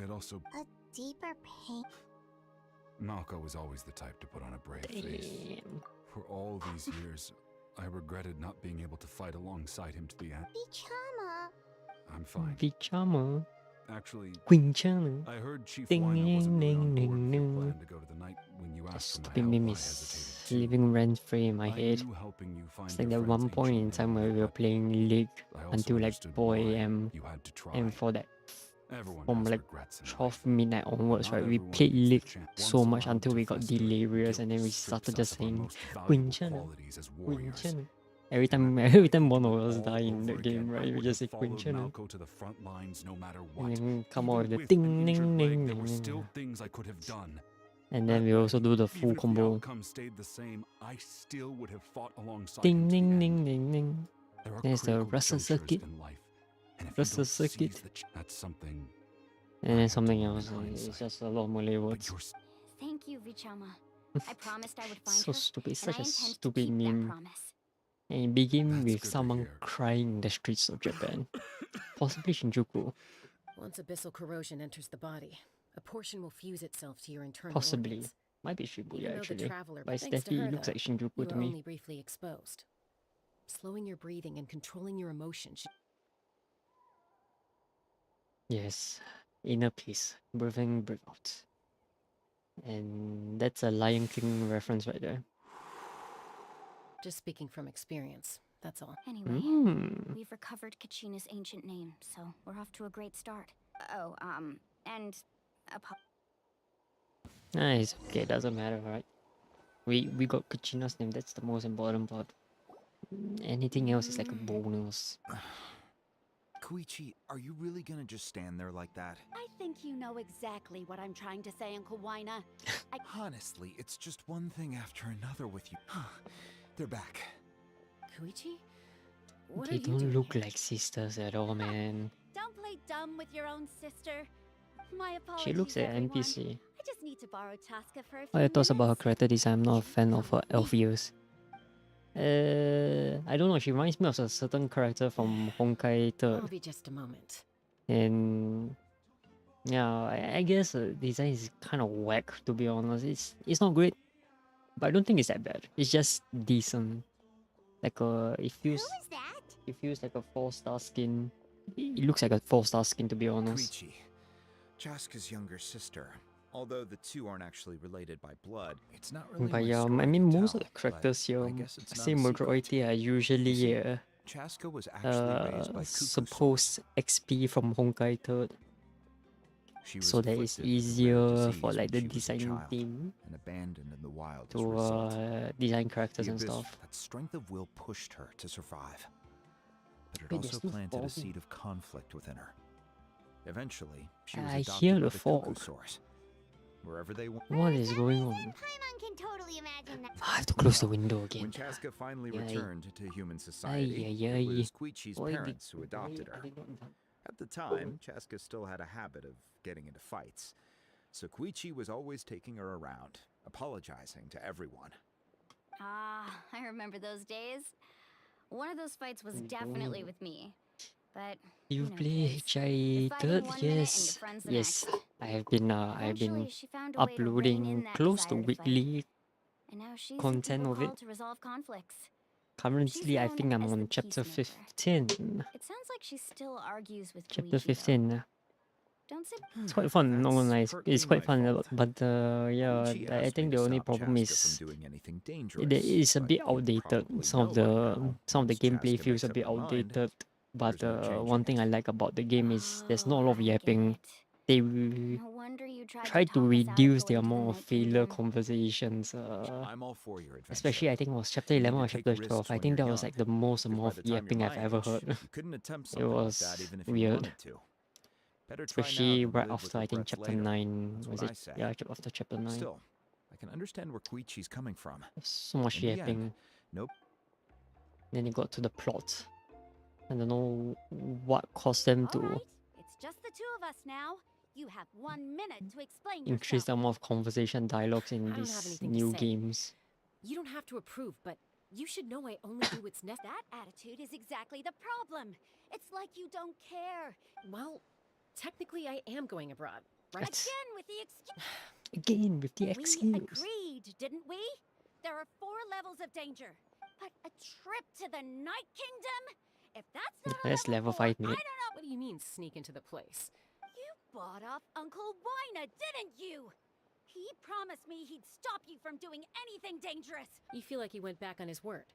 it also... A deeper pain. Malco was always the type to put on a brave face. For all these years, I regretted not being able to fight alongside him to the end. Bichama. I'm fine. Bichama. Actually, Quinchana. I heard Chief Ding, Wina wasn't really on board with your ding, plan to go to the night when you asked for my Stupid help. I meme is hesitated too. living rent free in my I head. knew helping you find It's like your that one friend's point in ancient time where memory, we were but playing League I also until like understood 4 why a.m. you had to try. and for that Everyone from has like regrets in 12 life. midnight onwards, Not right? We everyone played gets the League chance. so Once much allowed until to we got fester, delirious, and then we guilt started strips just us of our saying most valuable Quinchana, qualities as warriors. Quinchana. Every time one of us All die in the over game, again, I right? We would just say have followed Quinchana. Malco to the front lines no matter And what. then come Even out with the with ding an ding injured ding leg, there were ding. still things I could have done. And then That we also way, do the even full if the combo. outcome stayed the same, I still would have fought alongside Ding him to the ding end. ding ding ding. There are There's the critical Russell junctures circuit. in life, and if Russell you don't seize circuit. that's something. And I then had to something learn in else. It's hindsight. just a lot of Malay But words. you're Thank you, Vichama. I promised I would find So her, stupid. and I Such a intend to stupid keep that meme. promise. And it begin That's with good to someone hear. crying in the streets of Japan. Possibly Shinjuku. Once abyssal corrosion enters the body, a portion will fuse itself to your internal Possibly. organs. Might be Even Shibuya though the actually. traveler, But it thanks to definitely her, looks though, like Shinjuku you to were me. only briefly exposed. Slowing your breathing and controlling your emotions. Yes. Inner peace. Breathe in, breathe out. And that's a Lion King reference right there. Just speaking from experience, that's all. Anyway, Hmm. we've recovered Kachina's ancient name, so we're off to a great start. Oh, and Nice. Okay, doesn't matter, right? We got Kachina's name. That's the most important part. Anything else is like a bonus. Koichi, are you really gonna just stand there like that? I think you know exactly what I'm trying to say, Uncle Wina. Honestly, it's just one thing after another with you. They're back. Koichi? What They are you don't doing look here? like sisters at all, man. Don't play dumb with your own sister. My apologies, She looks like an everyone. NPC. I just need to borrow Chaska for a few All your thoughts about her minutes. character design? I'm not a fan of her elf ears. I don't know. She reminds me of a certain character from Honkai I'll 3rd. be just a moment. And yeah, I guess the design is kind of whack, to be honest. It's not great, but I don't think it's that bad. It's just decent. Like it feels Who is that? it feels like a 4-star skin. It looks like a 4-star skin, to be honest. Koichi, Chaska's younger sister. Although the two aren't actually related by blood, it's not really But my yeah, story I mean to most tell, of the characters here, but I guess it's I not say a secret. majority are You usually see, Chaska was actually raised by Kuku. supposed XP from Honkai 3rd. She was So that it's afflicted with a rare easier disease for like when the she was a design child, team and abandoned in the wild as a to result. design characters The and Abyss, stuff. that strength of will pushed her to survive. But it Wait, also there's no planted a fog. seed of conflict within her. Eventually, she was I adopted hear by the the fog. Kuku source. Wherever they went. What is going on? Paimon can totally imagine that. I have to close the window When again. Chaska finally Yay. returned to human society, Ay, it ay, was Koichi's Why parents did- who adopted why her. did not- At the time, Chaska still had a habit of getting into fights, so Koichi was always taking her around, apologizing to everyone. Ah, I remember those days. One of those fights was definitely with me. But You know, play kids. HI You're fighting 3rd? 1 minute and your Yes. friend's the Yes. next. I have been Eventually, she found a way to rein in uploading that close to desire to fight. weekly. And now she's content people of it. called to resolve conflicts. Currently, I known think I'm as on the chapter peacemaker. 15. It sounds like she still argues with Chapter Koichi, though. 15. Don't sit. It's quite fun, not gonna lie. It's quite fun, but yeah, Koichi I asked me think to the only stop problem Chaska is from doing anything it dangerous, is a but bit you outdated. probably Some of know by the now, gameplay once feels Chaska a makes bit up her mind, outdated. But there's no changing one thing it. I like about the game is there's not a lot of I get yapping. it. They No wonder you tried try to talk us out of reduce the going to amount of Night failure Kingdom. conversations. I'm all for your adventure. Especially I think it was chapter You need 11 to or take chapter risks 12. I when think you're that was young, like the most 'cause by amount of the time you're yapping I've my ever age, heard. you couldn't attempt It something like was that even if you weird. wanted to. Better try now Especially than right live with after I think regrets chapter later. 9. That's Was what I it? say. Yeah, after chapter 9. Still, I can understand where Koichi's coming from. So much In the yapping. end, nope. Then it got to the plot. I don't know what caused them All to right, it's just the two of us now. You have 1 minute to explain increase the yourself. amount of conversation dialogues in I don't have these anything to new say. games. You don't have to approve, but you should know I only do what's necessary. That attitude is exactly the problem. It's like you don't care. Well, technically I am going abroad, right? That's Again with the excuse. again with the We excuse. agreed, didn't we? There are 4 levels of danger. But a trip to the Night Kingdom? If that's not a That's level 5, I mate. don't know. What do you mean sneak into the place? You bought off Uncle Wina, didn't you? He promised me he'd stop you from doing anything dangerous. You feel like he went back on his word.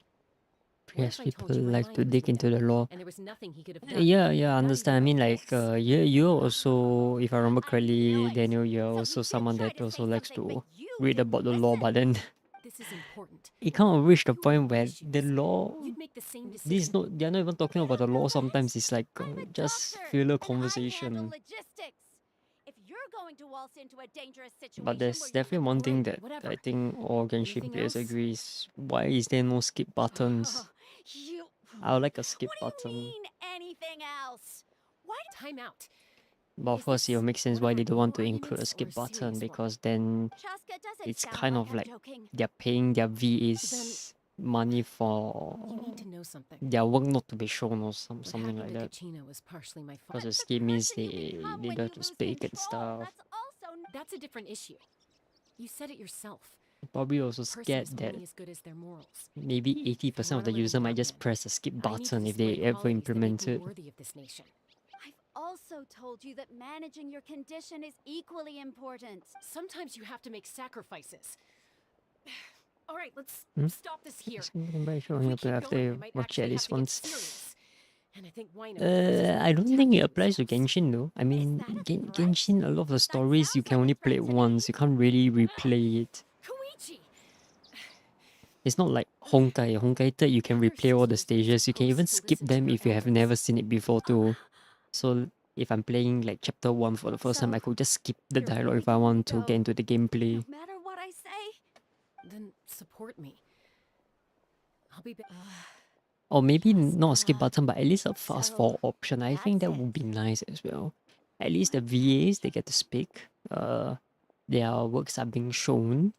What Yes, if I people told you my like mind to was dig made into up, the law. and there was nothing he could have done? Yeah, I Not understand. I even mean, a like, kiss. you also, if I remember correctly, it! Daniel, you're So also you did someone try that to also say likes something, to but you read didn't about the law, listen. but then This is important. it kind of reached the You point have where issues. the law, You'd make the same this decision. is not, they're not even talking about the law sometimes. It's like I'm a just doctor, filler and I handle conversation. logistics. If you're going to waltz into a dangerous situation But there's where you definitely one thing Great, that whatever. I think all Genshin Anything players else? agrees. Why is there no skip buttons? you I would like a skip What do you button. mean anything else? Why Time out. But of Is course, it this will make sense one why of they our don't want to new include a arguments or skip a button, serious one? because then Chaska doesn't it's sound kind like of I'm like joking. they're paying their VAs money You for need to know something. their work not to be shown or What something like happened to that. Kachina was partially my fault. Because the But the scheme is person you they become don't when have you to lose speak and control, stuff. that's also That's a different issue. You said it yourself. Probably also A person scared is that only as good as their morals. maybe 80% of the wanna live in user might just Darkman, press a skip I need to button if display they ever qualities that implement make me it. worthy of this nation. I've also told you that managing your condition is equally important. Sometimes you have to make sacrifices. All right, let's Hmm? stop this here. I'm very sure If we you keep have going, I to might watch it at actually have least to get once. serious. And I think Wino knows his I don't think it applies to themselves. Genshin though. I mean, that a threat? Genshin, a lot of the stories you sounds can like a only threat play it to me. once. You can't really replay it. Koichi! It's not like Honkai. Honkai 3, you can Other replay all the sisters are stages. You can even supposed to skip listen to them their if you have elders. never seen it before too. So if I'm playing like chapter 1 for the first time, I could just skip the You're dialogue really if I letting me want to go, get into the gameplay. No matter what I say. Then support me. I'll be back. Or maybe not a skip Chaska. button, but at least a fast So, forward option. I think that that's would it. be nice as well. At least the VAs, they get to speak. Their works are being shown,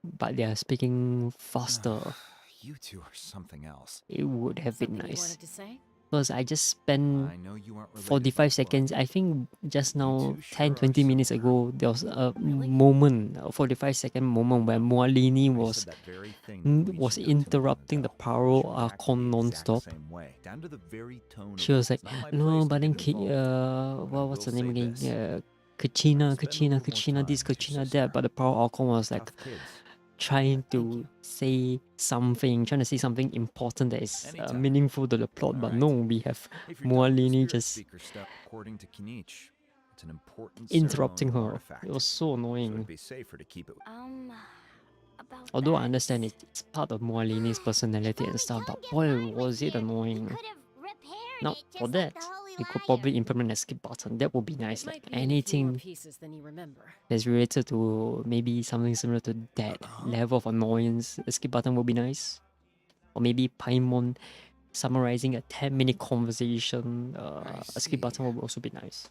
but they are speaking faster. You two are something else. It would have been Something you nice. wanted to say? Because I just spent I know you aren't related 45 by blood. seconds. I think just You now, two sure 10 are 20 minutes similar. ago, there was a Really? moment, a 45-second moment where Moalini I was said that very thing to Koichi was not too long interrupting the ago. Pyro She reacted Archon the exact non-stop. same way, down to the very tone She of was like, it's not my no, place to but then get involved. But I what's her will name say again? this. Kachina, Let's spend a little Kachina more this, time with your Kachina sister. that. But the Pyro Archon was like Tough kids. trying Thank to you. say something, trying to say something important that is Anytime. meaningful to the plot. But Alright. no, we have If you're done with the Moalini spirit just speaker stuff, according to Kinich, it's an important interrupting ceremonial her. artifact. It was so So annoying. it'd be safer to keep it. About Although I that. understand it's part of Moalini's personality and stuff, but boy, was it annoying. Could have repaired Now, it for just that, like the Holy you could Liar. probably implement a skip button. That would be It nice. Like might be in a few more anything pieces than you remember. that's related to maybe something similar to that level of annoyance, a skip button would be nice. Or maybe Paimon summarizing a 10-minute conversation, a skip button would also be nice.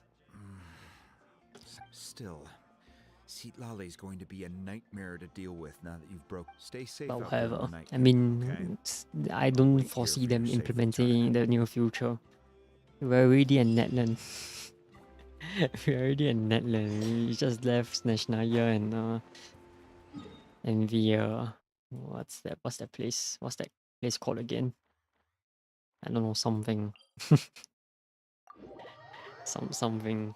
Still, Seat Lale is going to be a nightmare to deal with now that you've broke. Stay safe But out there in however, the night. I mean, okay? I I'll don't wait here foresee for them your safe implementing return. in the near future. We're already in Natlan. We're already in Natlan. We just left Snezhnaya and the what's that place? What's that place called again? I don't know, something. Something.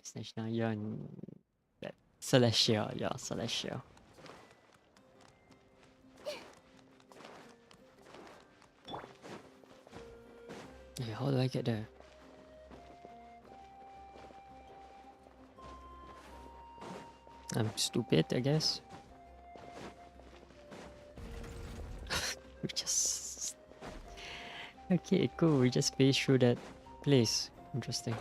Destination, you're in that Celestia, yeah, Celestia. Yeah, how do I get there? I'm stupid, I guess. We just... Okay, cool, we just phased through that place. Interesting.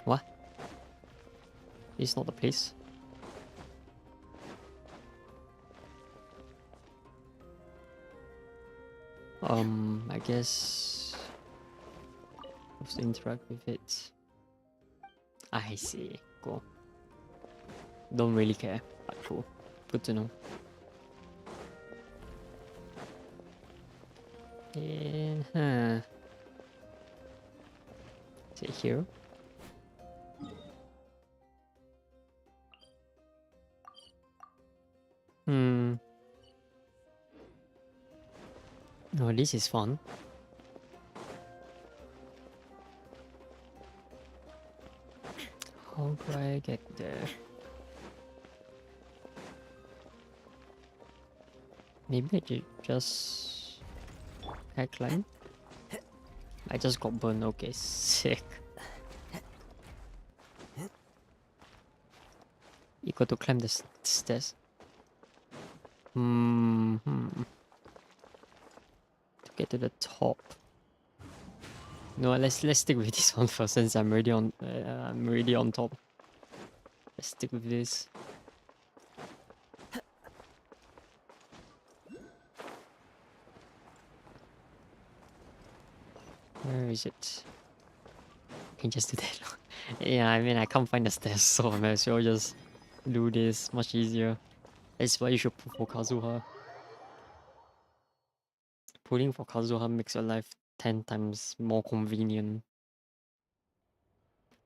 What? It's not the place. I guess... I have to interact with it. I see, cool. Don't really care, but cool. Good to know. And, is it here? Oh, this is fun. How do I get there? Maybe I should just climb. I just got burned. Okay, sick. You got to climb the stairs. To get to the top. No, let's stick with this one first since I'm already on top. Let's stick with this. Where is it? I can just do that. Yeah, I mean I can't find the stairs, so I might as well just do this. Much easier. That's why you should pull for Kazuha. Pulling for Kazuha makes your life 10 times more convenient.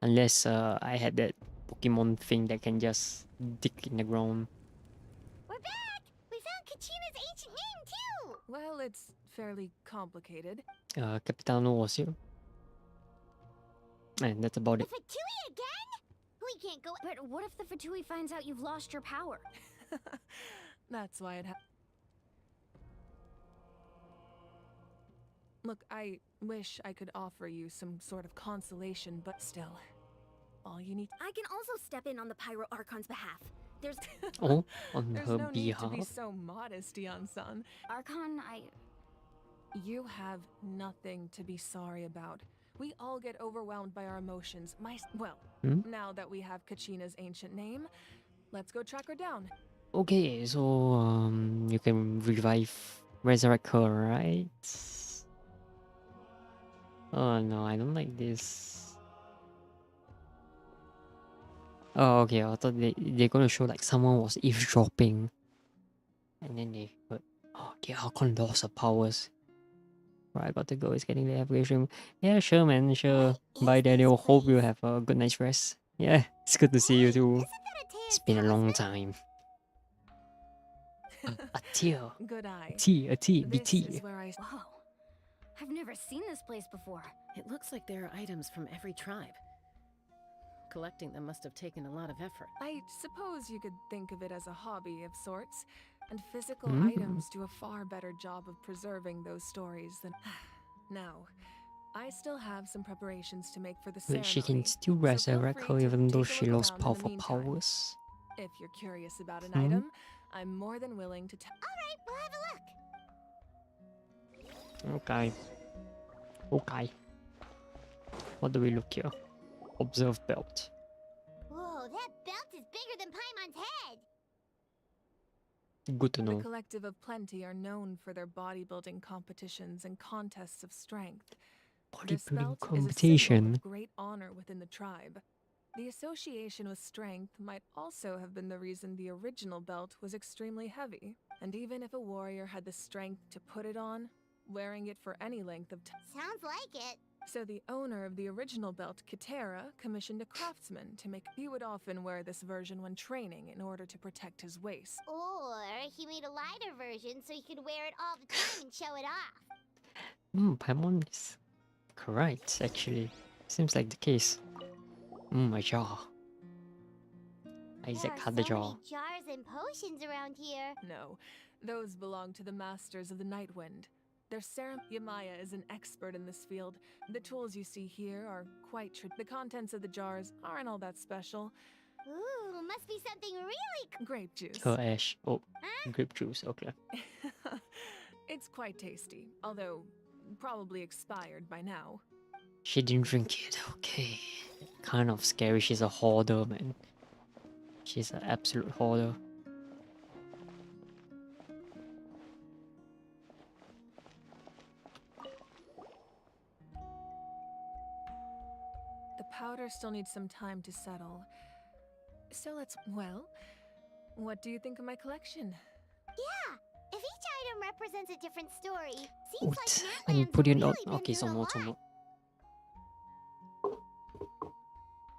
Unless I had that Pokemon thing that can just dig in the ground. We're back! We found Kachina's ancient name too! Well, it's fairly complicated. Capitano was here. And that's about it. The Fatui again? We can't go. But what if the Fatui finds out you've lost your power? That's why it Look, I wish I could offer you some sort of consolation, but still, all you need. I can also step in on the Pyro Archon's behalf. There's Oh, on There's her no need to be behalf. so modest, Dion-san. Archon, You have nothing to be sorry about. We all get overwhelmed by our emotions. Now that we have Kachina's ancient name, let's go track her down. Okay, so you can resurrect her, right? Oh no, I don't like this. Oh, okay, I thought they're gonna show like someone was eavesdropping. And then they heard, oh, the Archon lost her powers. Right, I got to go, it's getting the application. Yeah, sure man, sure. Bye Daniel, hope you have a good night's rest. Yeah, it's good to see you too. It's been a long time. A tear. Good eye. A tea, BT. This is where I... Whoa. I've never seen this place before. It looks like there are items from every tribe. Collecting them must have taken a lot of effort. I suppose you could think of it as a hobby of sorts, and physical items do a far better job of preserving those stories than... Now, I still have some preparations to make for the ceremony. But she can still so feel resurrect free her to even though take a she look lost around in the powerful meantime. powers. If you're curious about an item, I'm more than willing to tell. Alright, we'll have a look. Okay. Okay. What do we look here? Observe belt. Whoa, that belt is bigger than Paimon's head! Good to The know. Collective of Plenty are known for their bodybuilding competitions and contests of strength. This Bodybuilding belt is a symbol competition. of great honor within the tribe. The association with strength might also have been the reason the original belt was extremely heavy. And even if a warrior had the strength to put it on, wearing it for any length of time. Sounds like it. So the owner of the original belt, Kitera, commissioned a craftsman to make. He would often wear this version when training in order to protect his waist. Or he made a lighter version so he could wear it all the time and show it off. Paimon is correct, actually. Seems like the case. My jaw. Isaac There are had the so jaw. many jars and potions around here. No, those belong to the masters of the Nightwind. Their Yamaya is an expert in this field. The tools you see here are quite the contents of the jars aren't all that special. Ooh, must be something really Grape juice. Oh, Ash. Oh, grape juice. Okay. It's quite tasty, although probably expired by now. She didn't drink it. Okay. Kind of scary. She's a hoarder, man. She's an absolute hoarder. The powder still needs some time to settle. So well, what do you think of my collection? Yeah, if each item represents a different story, seems What? like And Natlan's put it really on. been Okay, through some a more, some lot. more.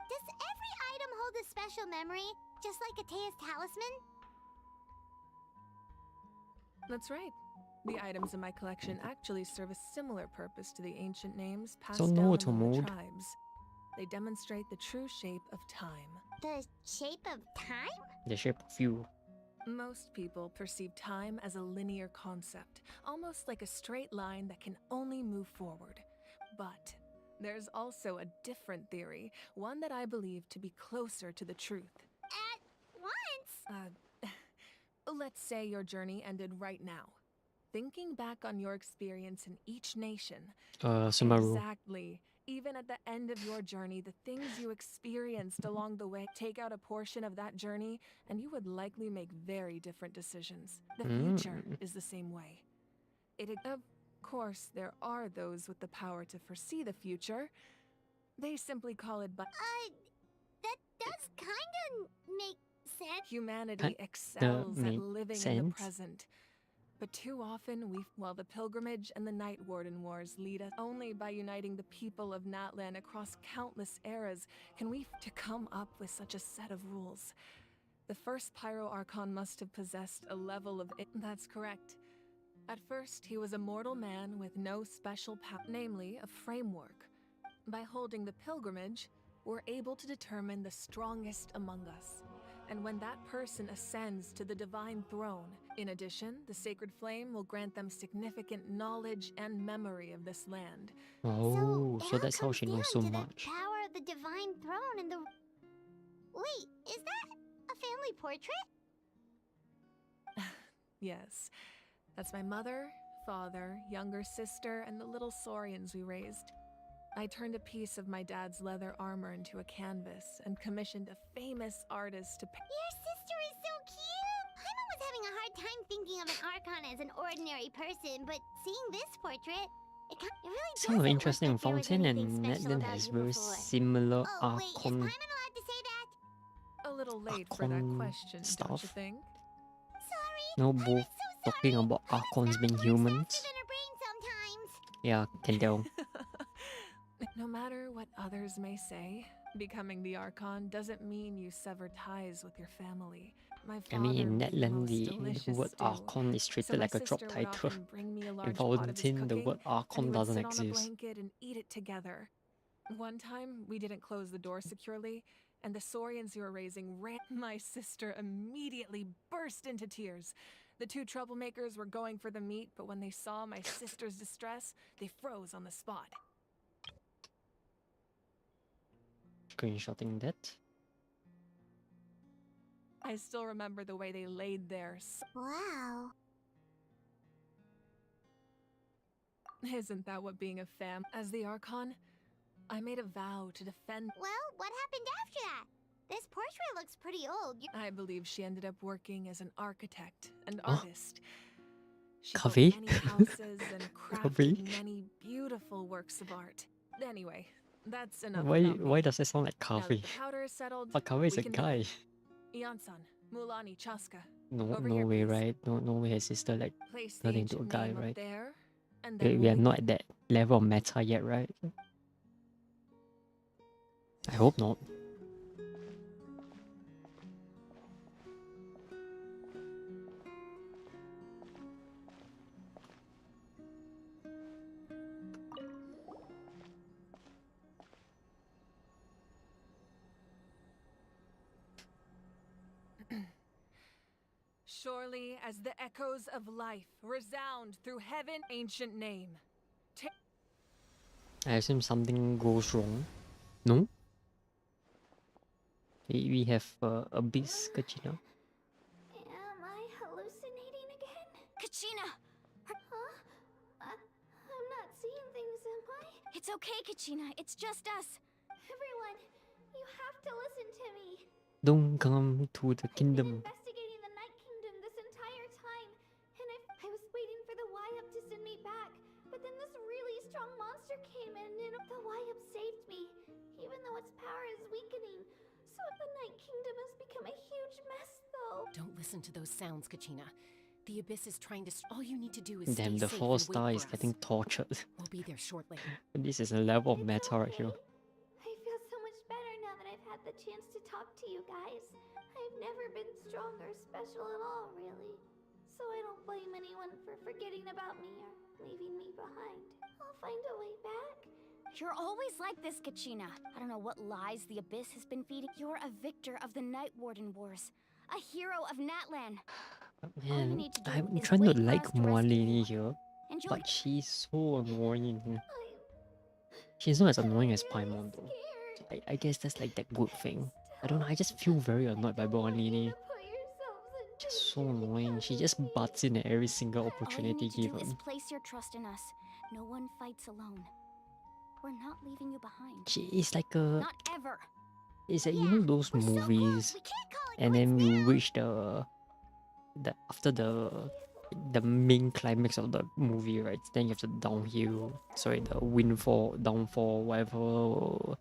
Does every item hold a special memory, just like Atea's talisman? That's right. The items in my collection actually serve a similar purpose to the ancient names passed So down no to among the mood. tribes. They demonstrate the true shape of time. The shape of time? The shape of you. Most people perceive time as a linear concept, almost like a straight line that can only move forward. But there's also a different theory, one that I believe to be closer to the truth. At once? Let's say your journey ended right now. Thinking back on your experience in each nation. Sumaru. Exactly. Even at the end of your journey, the things you experienced along the way, take out a portion of that journey, and you would likely make very different decisions. The future is the same way. Of course, there are those with the power to foresee the future. They simply call it that does kinda make sense. Humanity excels at make living in the sense. present. But too often, the pilgrimage and the Night Warden Wars lead us only by uniting the people of Natlan across countless eras can we to come up with such a set of rules. The first Pyro Archon must have possessed a level of That's correct. At first, he was a mortal man with no special power, namely a framework. By holding the pilgrimage, we're able to determine the strongest among us. And when that person ascends to the divine throne, in addition, the sacred flame will grant them significant knowledge and memory of this land. Oh, so that's how she Down knows so to much. The power of the divine throne and the... Wait, is that a family portrait? Yes, that's my mother, father, younger sister, and the little saurians we raised. I turned a piece of my dad's leather armor into a canvas and commissioned a famous artist to paint. Your sister is so cute! Paimon was having a hard time thinking of an Archon as an ordinary person, but seeing this portrait, it really doesn't Sounds interesting. look like there was Fountain anything and special Natlan about has you very before. similar Oh, wait, is Archon Paimon allowed to say that? A little late for that Archon question, don't you stuff. think? Sorry, No, I'm both so talking sorry. about Paimon's Archons mouth being works humans. faster than her brain sometimes. Yeah, can tell. No matter what others may say, becoming the Archon doesn't mean you sever ties with your family. My father I mean, in made the Natlan, most the delicious word stew, Archon is so treated my like a job sister would title. often bring me a In large pot of his Fontaine, the cooking, word and Archon we would doesn't sit on a exist. blanket and eat it together. One time, we didn't close the door securely, and the saurians you were raising ran. My sister immediately burst into tears. The two troublemakers were going for the meat, but when they saw my sister's distress, they froze on the spot. Screenshotting that. I still remember the way they laid there. Wow. Isn't that what being a fam? As the Archon, I made a vow to defend. Well, what happened after that? This portrait looks pretty old. I believe she ended up working as an architect and Huh? artist. She built Coffee? many houses and Coffee? crafted many beautiful works of art. Anyway, that's enough Why about why me. does it sound like Now that coffee? the powder is settled, But Kawi is we a can guy. Iansan, Mulani, Chaska. No, Over no here, way, please. right? No way his sister like Place the turned into a ancient guy, name up right? there, and then We we'll are not at that level of meta yet, right? I hope not. surely as the echoes of life resound through heaven, ancient name. I assume something goes wrong. No? We have Abyss Kachina. Am I hallucinating again? Kachina! Huh? I'm not seeing things, am I? It's okay, Kachina. It's just us. Everyone, you have to listen to me. Don't come to the I've kingdom. been investigating the Night Kingdom this entire time, and I was waiting for the Y-Up to send me back, but then this really strong monster came in, and the Y-Up saved me, even though its power is weakening. So the Night Kingdom has become a huge mess, though. Don't listen to those sounds, Kachina. The Abyss is trying to... All you need to do is Damn, stay the safe 4-star and wait is for getting us. tortured. We'll be there shortly. This is a level of meta right here. I feel so much better now that I've had the chance to talk to you guys. I've never been strong or special at all, really. So I don't blame anyone for forgetting about me or leaving me behind. I'll find a way back. You're always like this, Kachina. I don't know what lies the Abyss has been feeding. You're a victor of the Night Warden Wars. A hero of Natlan. Man, need to do I'm is trying to wait for like us to rescue Moalini you. here, Enjoy. but she's so annoying. She's not as annoying as Paimon though. I guess that's like that good thing. I don't know, I just feel very annoyed by Moalini. Just so annoying. She just butts in at every single All you opportunity need to do is given. place your trust in us. No one fights alone. We're not leaving you behind. She is like a... Not ever. It's like, you know those movies, and then you reach the after the main climax of the movie, right? Then you have the downfall, whatever,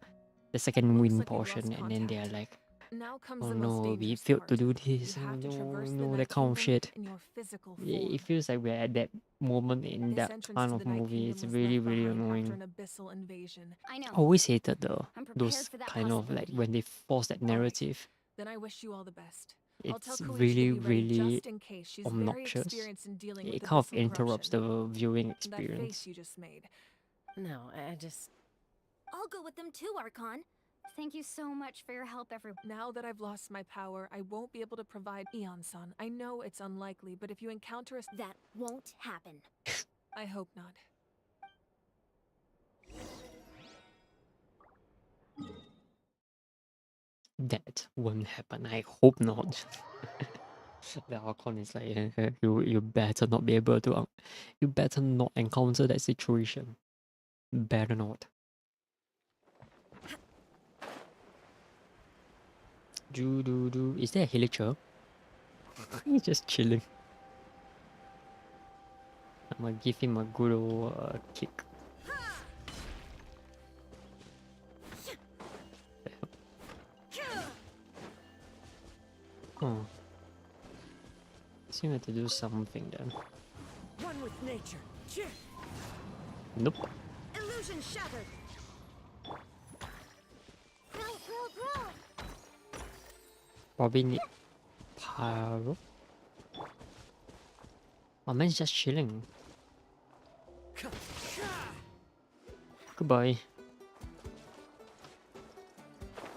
the second win portion, and then they are like, Now comes oh the most no, we dangerous failed to part. do this, You have to traverse the no, Night that kind of Kingdom shit. in your physical It form. feels like we're at that moment in This that entrance kind to of the Night movie. Kingdom It's was really, left really behind after annoying. an abyssal invasion. I know. Always hated I'm prepared those for that kind of like possibility. when they force that narrative. Then I wish you all the best. I'll tell It's Koichi really, to be ready really just in case. She's very obnoxious. experienced in dealing It with kind of abyssal interrupts corruption. the viewing That experience. face you just made. No, I just... I'll go with them too, Archon. Thank you so much for your help, everyone. Now that I've lost my power, I won't be able to provide Eon-san. I know it's unlikely, but if you encounter us, That won't happen. I hope not. That won't happen. I hope not. The Archon is like, you better not be able to, you better not encounter that situation. Better not. Is there a Hilicher? He's just chilling. I'm gonna give him a good old kick. Oh. Seem to do something then. One with nature. Nope. Illusion shattered. Probably need Pyro. My man's just chilling. Goodbye.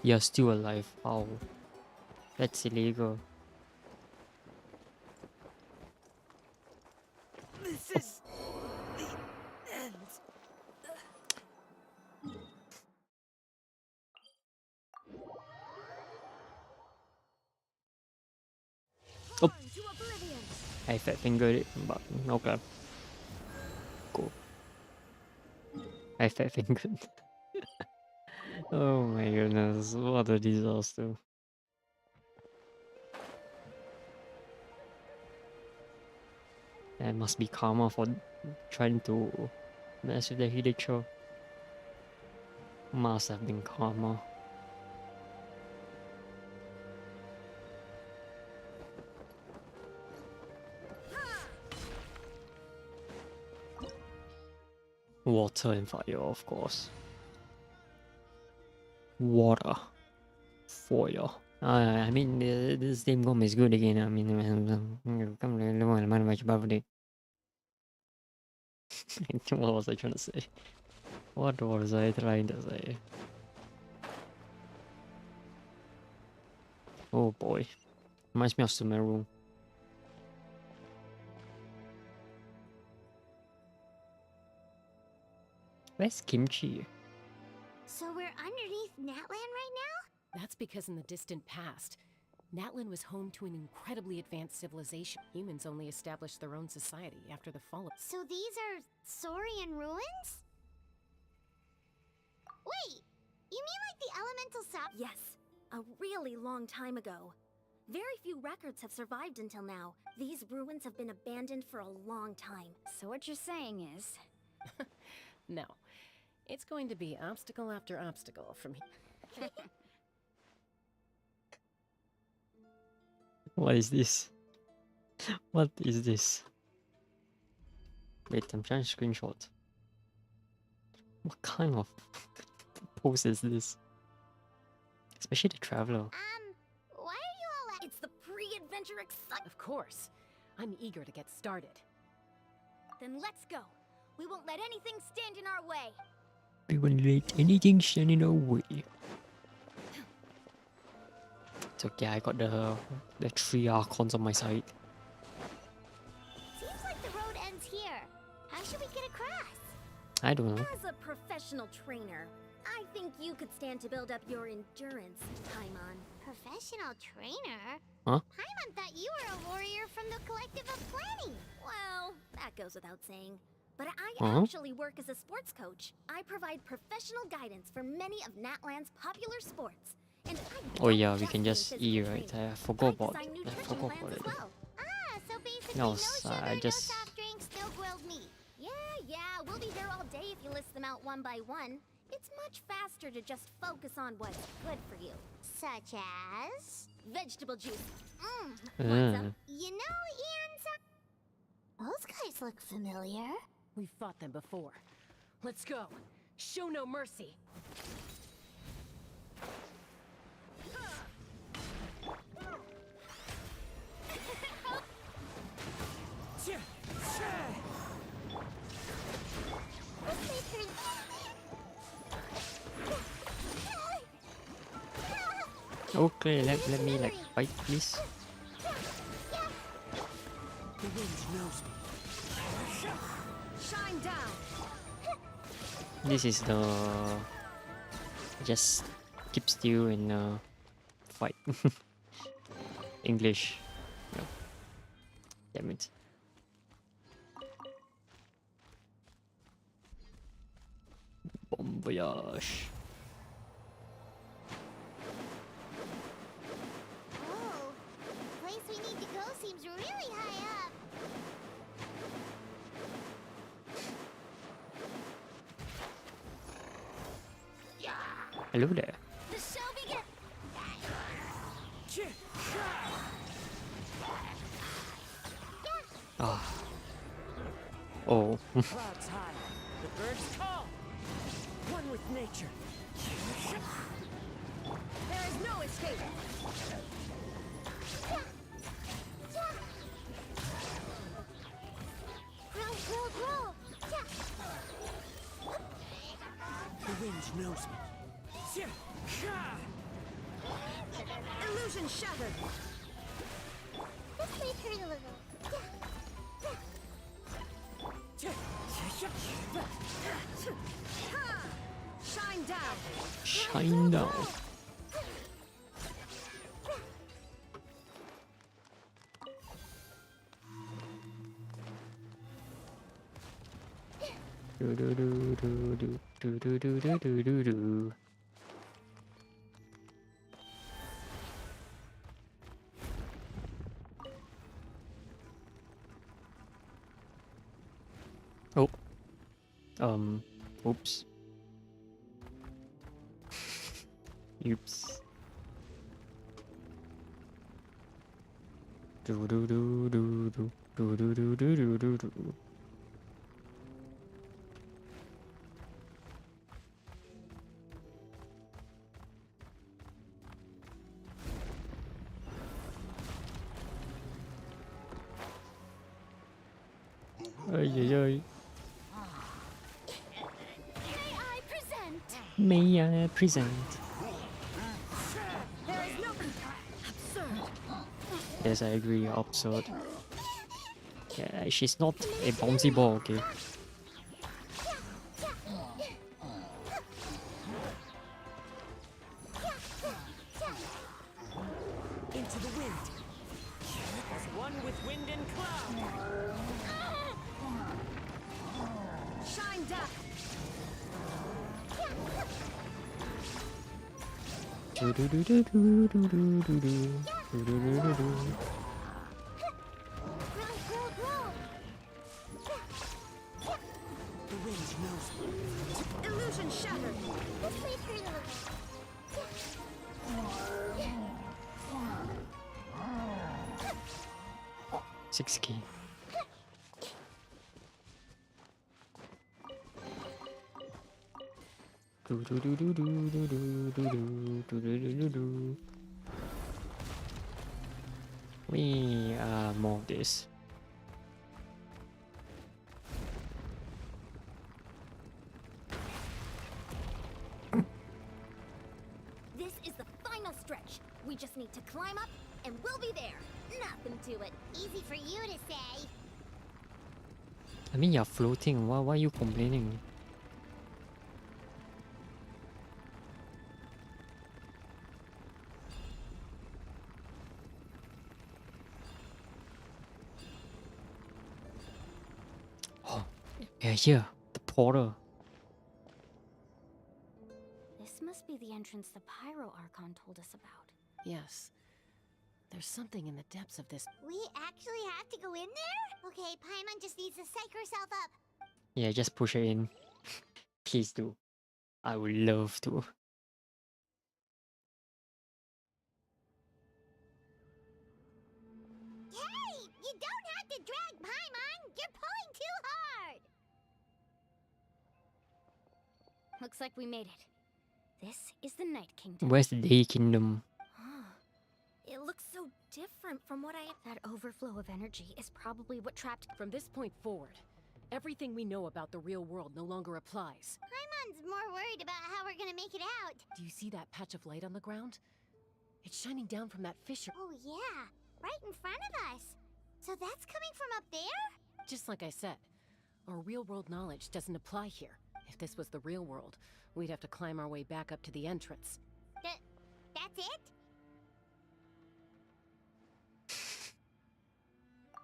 You're still alive. Oh. That's illegal. This is the end. Oh. I fat fingered it, but okay. Cool. I fat fingered. Oh my goodness, what a disaster. That must be karma for trying to mess with the Hidecho. Must have been karma. Water and fire, of course. Water. Fire. I mean, this game game is good again. I mean, what was I trying to say? What was I trying to say? Oh boy. Reminds me of Sumeru. Where's Kimchi? So we're underneath Natlan right now? That's because in the distant past, Natlan was home to an incredibly advanced civilization. Humans only established their own society after the fall of... So these are Saurian ruins? Wait, you mean like the elemental sap? Yes, a really long time ago. Very few records have survived until now. These ruins have been abandoned for a long time. So what you're saying is... No. It's going to be obstacle after obstacle from here. What is this? What is this? Wait, I'm trying to screenshot. What kind of pose is this? Especially the traveler. Why are you all It's the pre-adventure excitement. Of course. I'm eager to get started. Then let's go. We won't let anything stand in our way. We won't let anything stand in our way. It's okay, I got the 3 Archons on my side. Seems like the road ends here. How should we get across? I don't know. As a professional trainer, I think you could stand to build up your endurance, Paimon. Professional trainer? Huh? Paimon thought you were a warrior from the Collective of Planning. Well, that goes without saying. But I actually work as a sports coach. I provide professional guidance for many of Natlan's popular sports. And Oh yeah, we can just eat, right? I forgot about it. I forgot about it. So basically No, no sugar, I just... no soft drinks, no grilled meat. Yeah, we'll be here all day if you list them out one by one. It's much faster to just focus on what's good for you. Such as? Vegetable juice. You know, Ian, those guys look familiar. We've fought them before. Let's go. Show no mercy. Okay, let me like fight, please. The wind knows me. Shine down. This is the just keep still and fight. English. No. Damn it. Bon voyage. Oh, the place we need to go seems really high up. Hello there. The show begins. Ah. Oh. Clouds high. The birds call. One with nature. There is no escape. Roll. The wind knows me. Illusion shattered. This may hurt a little. Shine down. Shine down. Do do do do do do do do do do do. Oh. Oops. Oops. Do do do do do do do do do do do. Ay ay ay. May I present? There is no absurd. Yes, I agree. Absurd. Yeah, she's not a bouncy ball, okay? One with wind and cloud. Shine down. The wind knows me. Illusion shattered. Let's leave her alone. 6K. We more of this. This is the final stretch. We just need to climb up, and we'll be there. Nothing to it. Easy for you to say. I mean, you're floating. Why are you complaining? Oh, yeah, here, the portal. This must be the entrance the Pyro Archon told us about. Yes. There's something in the depths of this. We actually have to go in there? Okay, Paimon just needs to psych herself up. Yeah, just push her in. Please do. I would love to. Hey! You don't have to drag Paimon! You're pulling too hard! Looks like we made it. This is the Night Kingdom. Where's the Day Kingdom? It looks so different from what I... That overflow of energy is probably what trapped... From this point forward, everything we know about the real world no longer applies. Paimon's more worried about how we're gonna make it out. Do you see that patch of light on the ground? It's shining down from that fissure. Oh yeah, right in front of us. So that's coming from up there? Just like I said, our real world knowledge doesn't apply here. If this was the real world, we'd have to climb our way back up to the entrance. That's it?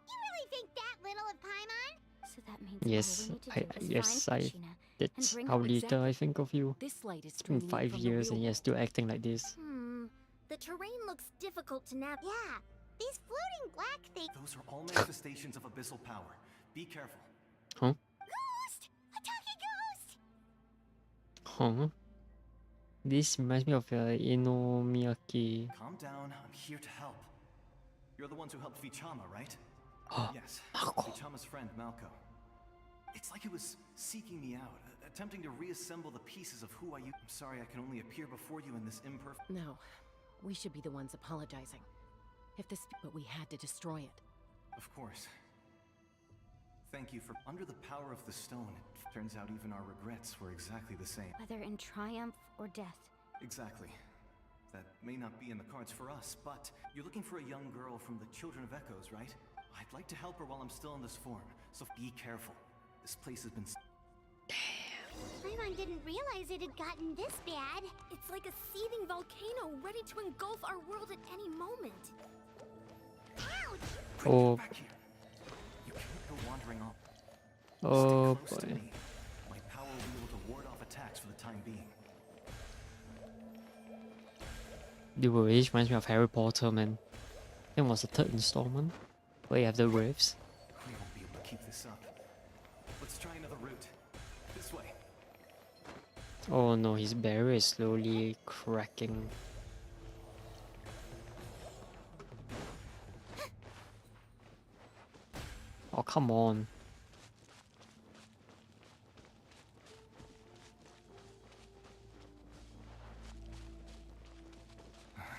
You really think that little of Paimon? So that means Yes, all we need to do is yes, find I. Kachina That's bring how her little I think of you. This light is It's been streaming 5 from the years real and you're world. still acting like this. The terrain looks difficult to navigate. Yeah, these floating black things. Those are all manifestations of abyssal power. Be careful. Huh? Ghost! A talking ghost! Huh? This reminds me of Inomiyaki. Calm down. I'm here to help. You're the ones who helped Vichama, right? Yes. Vichama's friend, Malco. It's like it was seeking me out, attempting to reassemble the pieces of who I used. I'm sorry I can only appear before you in this imperfect... No, we should be the ones apologizing. If this... But we had to destroy it. Of course. Thank you for... Under the power of the stone, it turns out even our regrets were exactly the same. Whether in triumph or death. Exactly. That may not be in the cards for us, but you're looking for a young girl from the Children of Echoes, right? I'd like to help her while I'm still in this form, so be careful. This place has been... Paimon didn't realize it had gotten this bad. It's like a seething volcano ready to engulf our world at any moment. Ouch! Oh, Back here. You can't go wandering off. oh Stay close to boy. me. My power will be able to ward off attacks for the time being. Dude, it reminds me of Harry Potter, man. It was the third installment where you have the waves. We won't be able to keep this up. Let's try another route. This way. Oh no, his barrier is slowly cracking. Oh, come on.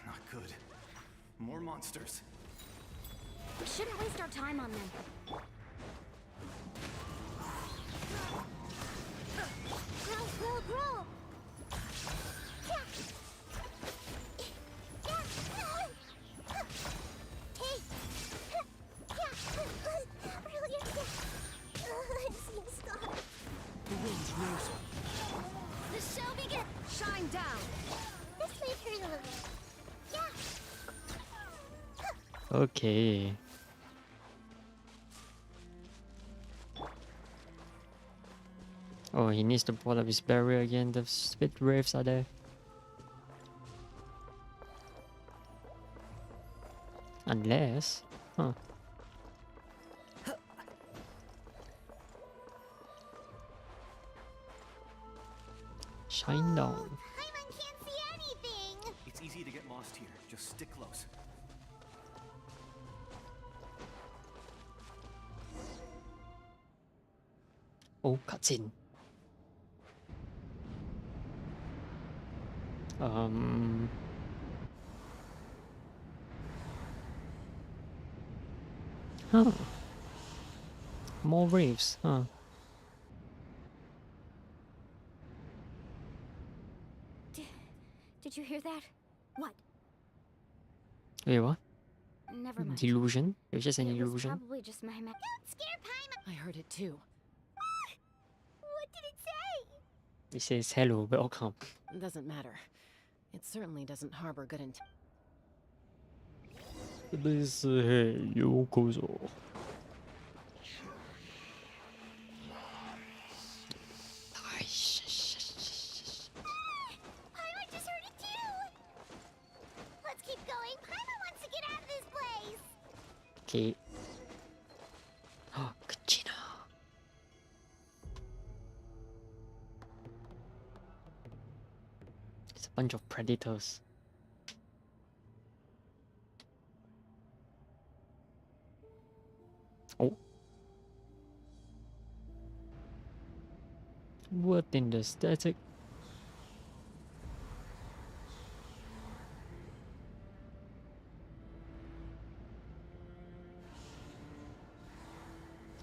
Not good. More monsters. We shouldn't waste our time on them. Grow, grow, grow! The wind knows me. The show begins! Shine down! Let's leave her alone. Yeah! Okay. Oh, he needs to pull up his barrier again. The spit waves are there. Unless... Huh. Shine down. Paimon can't see anything! It's easy to get lost here. Just stick close. Oh, cutscene. Huh. More waves, huh? Did you hear that? What? Wait, what? Never mind. Delusion? It was just an It was illusion. probably just my Don't scare Paimon! I heard it too. What did it say? It says hello, welcome. Doesn't matter. It certainly doesn't harbor good intent. This yokozo. Paimon just heard it too! Let's keep going. Paimon wants to get out of this place! Okay. Oh, Kachina. It's a bunch of predators. Oh. What in the static?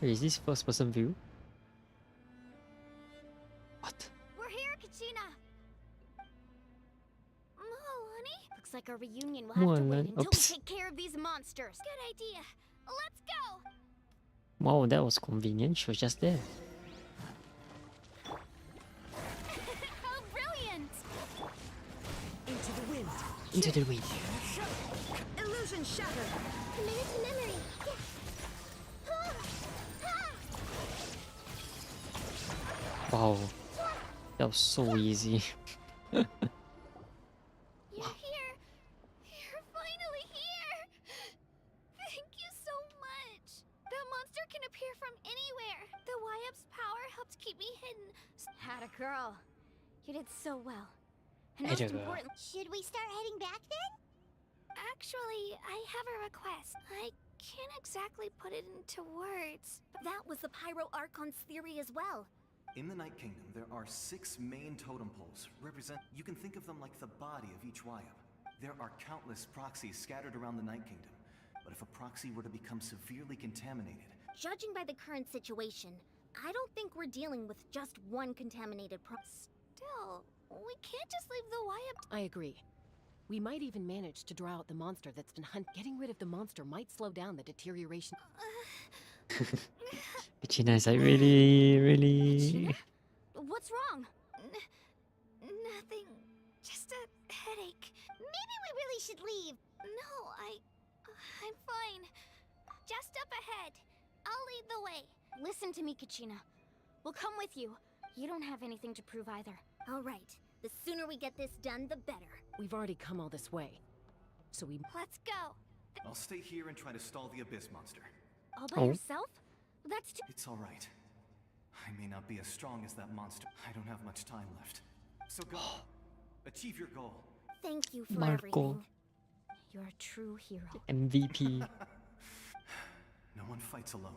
Is this first person view? What? We're here, Kachina! Oh, honey? Looks like our reunion will have to Well, wait then- until we oops. take care of these monsters. Good idea. Let's go! Wow, that was convenient. She was just there. How brilliant! Into the wind. Into the wind. Illusion shattered. Command to memory. Wow. That was so easy. You're here! You're finally here! Thank you so much! That monster can appear from anywhere. The YF's power helped keep me hidden. Had a girl. You did so well. And Had most a girl. important, Should we start heading back then? Actually, I have a request. I can't exactly put it into words. That was the Pyro Archon's theory as well. In the Night Kingdom, there are 6 main totem poles. You can think of them like the body of each YF. There are countless proxies scattered around the Night Kingdom. But if a proxy were to become severely contaminated, Judging by the current situation, I don't think we're dealing with just one contaminated Still, we can't just leave the YF. I agree. We might even manage to draw out the monster that's been Getting rid of the monster might slow down the deterioration. Kachina is like really. what's wrong? Nothing. Just a headache. Maybe we really should leave. No, I'm fine. Just up ahead. I'll lead the way. Listen to me, Kachina. We'll come with you. You don't have anything to prove either. All right. The sooner we get this done, the better. We've already come all this way. So we... Let's go. I'll stay here and try to stall the Abyss monster. All by yourself? That's too... It's all right. I may not be as strong as that monster. I don't have much time left. So go. Achieve your goal. Thank you for Marco. everything. You're a true hero. MVP. No one fights alone.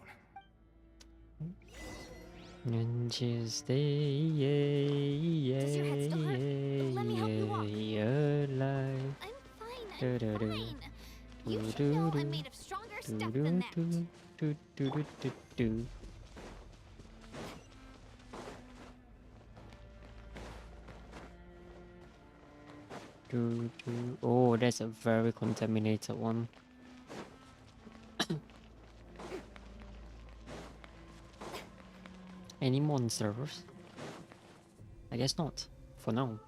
And just Does your head still hurt? Let me help you walk. alive. I'm fine. I'm Do-do-do. fine. You should know I'm made of stronger stuff than that. Do. Oh, that's a very contaminated one. Any monsters? I guess not. For now.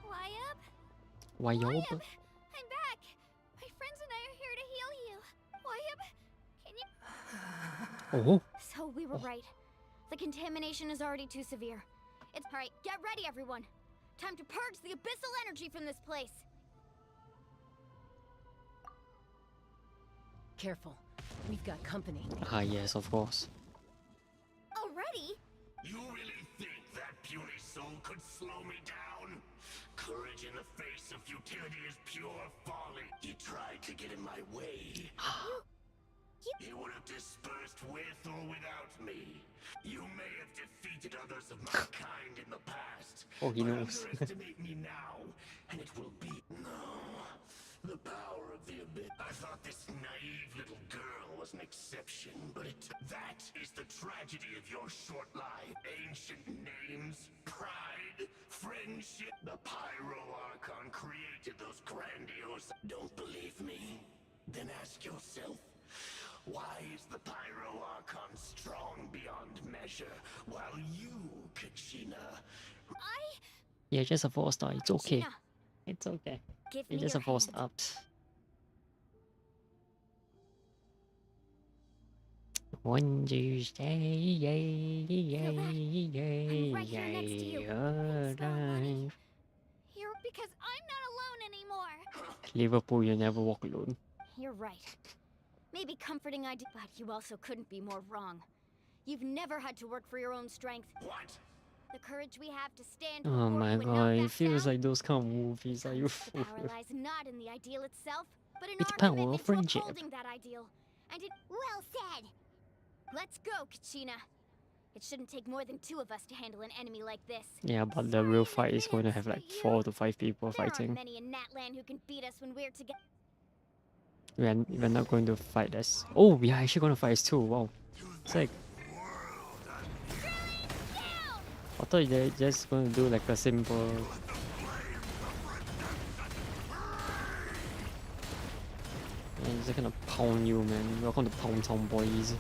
Wyabb? Wyob? I'm back. My friends and I are here to heal you. Wyabb, can you... Oh. So we were right. The contamination is already too severe. It's alright, get ready everyone! Time to purge the abyssal energy from this place! Careful. We've got company. Ah, yes, of course. Already? You really think that puny soul could slow me down? Courage in the face of futility is pure folly. He tried to get in my way. He would have dispersed with or without me. You may have defeated others of my kind in the past. Oh, he knows. Underestimate me now, and it will be the power of the abyss. I thought this naive little girl was an exception, but that is the tragedy of your short life. Ancient names, pride, friendship. The Pyro Archon created those grandiose. Don't believe me? Then ask yourself, why is the Pyro Archon strong beyond measure, while you, Kachina... Yeah, just a 4-star. It's okay. Kachina, It's okay. give It's me just a your 4-star hand. ups. One Tuesday, yay, yay, yay, right here next to you. yay, Thanks, though, buddy. alive. You're because I'm not alone anymore. Liverpool, you never walk alone. You're right. Maybe comforting idea, but you also couldn't be more wrong. You've never had to work for your own strength. What? The courage we have to stand Oh before my you and not god, it back feels down. like those kind of movies. Are you The power lies not in the ideal itself, but in It's our power of commitment to friendship. upholding that ideal. And it well said. Let's go, Kachina. It shouldn't take more than 2 of us to handle an enemy like this. Yeah, but the real fight is going to have like 4 to 5 people There aren't fighting. many in Natlan who can beat us when we're together. We're not going to fight as. Oh, we are actually going to fight as 2. Wow. Sick. I thought they're just going to do like a simple. Man, they're gonna pound you, man. Welcome to Pound Town, boys.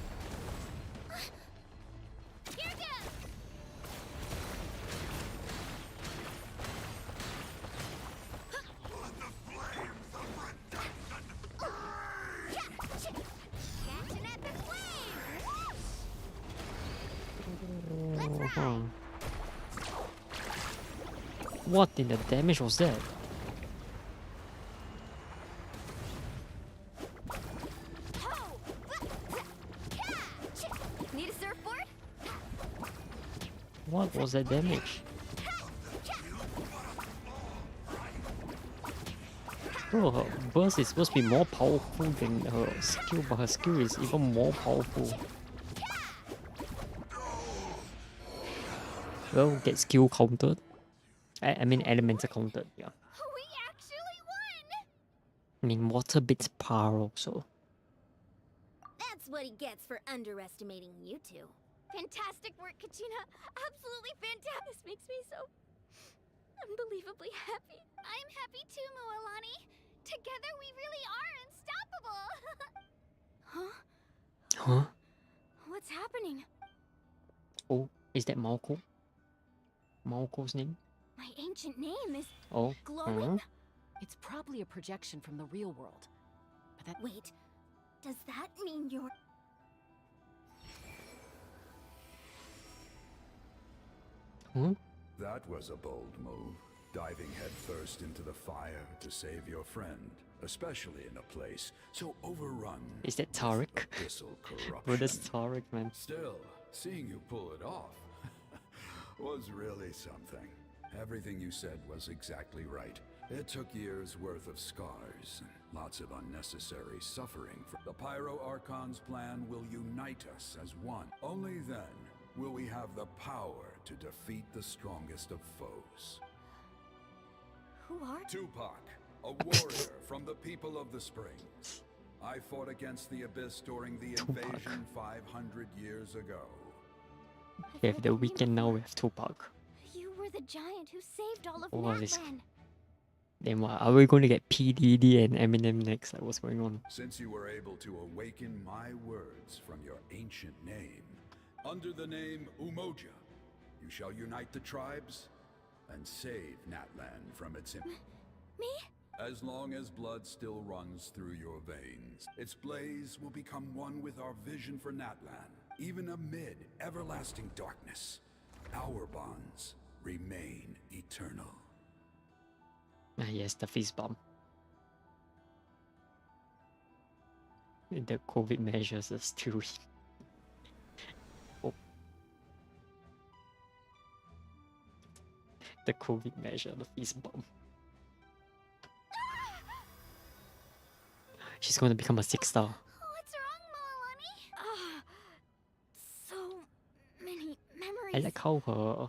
What in the damage was that? Need a surfboard? What was that damage? Bro, her burst is supposed to be more powerful than her skill, but her skill is even more powerful. Well, get skill countered. I mean elemental countered, yeah. We actually won! I mean water beats power also. That's what he gets for underestimating you two. Fantastic work, Kachina. Absolutely fantastic. This makes me so unbelievably happy. I'm happy too, Mualani. Together we really are unstoppable. Huh? Huh? What's happening? Oh, is that Malko? Malko's name? My ancient name is Oh. glowing? It's probably a projection from the real world. But that Wait, does that mean you're... Huh? That was a bold move, diving headfirst into the fire to save your friend, especially in a place so overrun Is that Tariq? abyssal corruption. Bro, that's Tariq, man. Still, seeing you pull it off was really something. Everything you said was exactly right. It took years' worth of scars and lots of unnecessary suffering. The Pyro Archon's plan will unite us as one. Only then will we have the power to defeat the strongest of foes. Who are Tupac, a warrior from the people of the Springs. I fought against the Abyss during the invasion 500 years ago. We have the weekend now, we have Tupac. You were the giant who saved all of Oh, this- Natlan. Then what? Are we going to get PDD and Eminem next? Like, what's going on? Since you were able to awaken my words from your ancient name, under the name Umoja, you shall unite the tribes and save Natlan from its Me? As long as blood still runs through your veins, its blaze will become one with our vision for Natlan. Even amid everlasting darkness, our bonds remain eternal. Ah, yes, the fist bump. The COVID measures are still. Oh. The COVID measure, the fist bump. She's going to become a 6-star. What's wrong, Malani? So many memories. I like how her,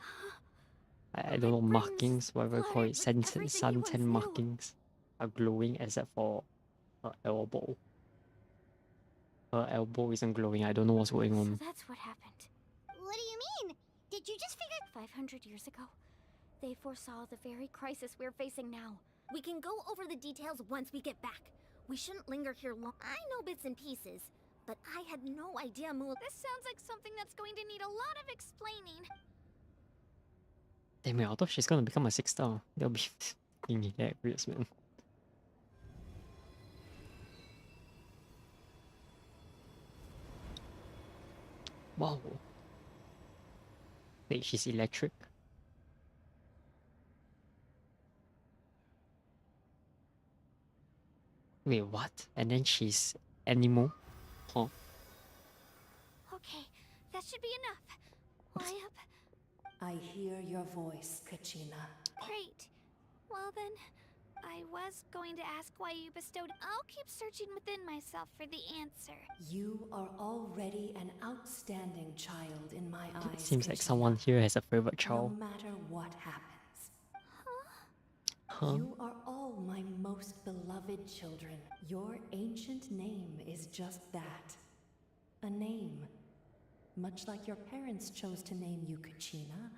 I don't know, markings, whatever you call it, suntan markings are glowing except for her elbow. Her elbow isn't glowing, I don't know what's going on. So that's what happened. What do you mean? Did you just figure 500 years ago? They foresaw the very crisis we're facing now. We can go over the details once we get back. We shouldn't linger here long. I know bits and pieces, but I had no idea This sounds like something that's going to need a lot of explaining. Damn it, I thought she's gonna become a 6-star. That'll be fucking hilarious, man. Wow. Wait, she's electric? Wait, what? And then she's animal? Huh? Okay, that should be enough. Why up? I hear your voice, Kachina. Great. Well then, I was going to ask why you bestowed. I'll keep searching within myself for the answer. You are already an outstanding child in my eyes. It seems like Kachina. someone here has a favorite child. No matter what happens. Huh? You are all my most beloved children. Your ancient name is just that. A name. Much like your parents chose to name you Kachina,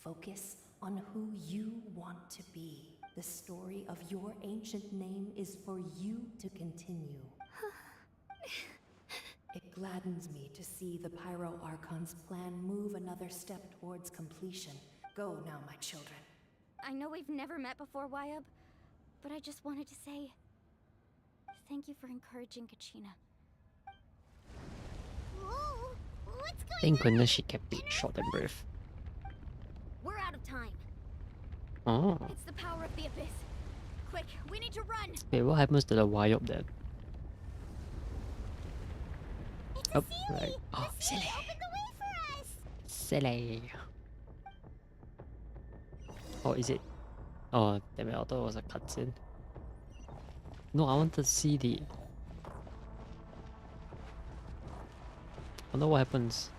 focus on who you want to be. The story of your ancient name is for you to continue. It gladdens me to see the Pyro Archon's plan move another step towards completion. Go now, my children. I know we've never met before, Wyub, but I just wanted to say thank you for encouraging Kachina. Whoa, what's going Thank goodness she kept it short and brief. We're out of time. Oh. It's the power of the abyss. Quick, we need to run. Wait, what happens to the wire up there? Oh, right. Oh, silly. Open the way for us. Silly. Oh, is it? Oh, damn it, I thought it was a cutscene. No, I want to see the... I wonder what happens.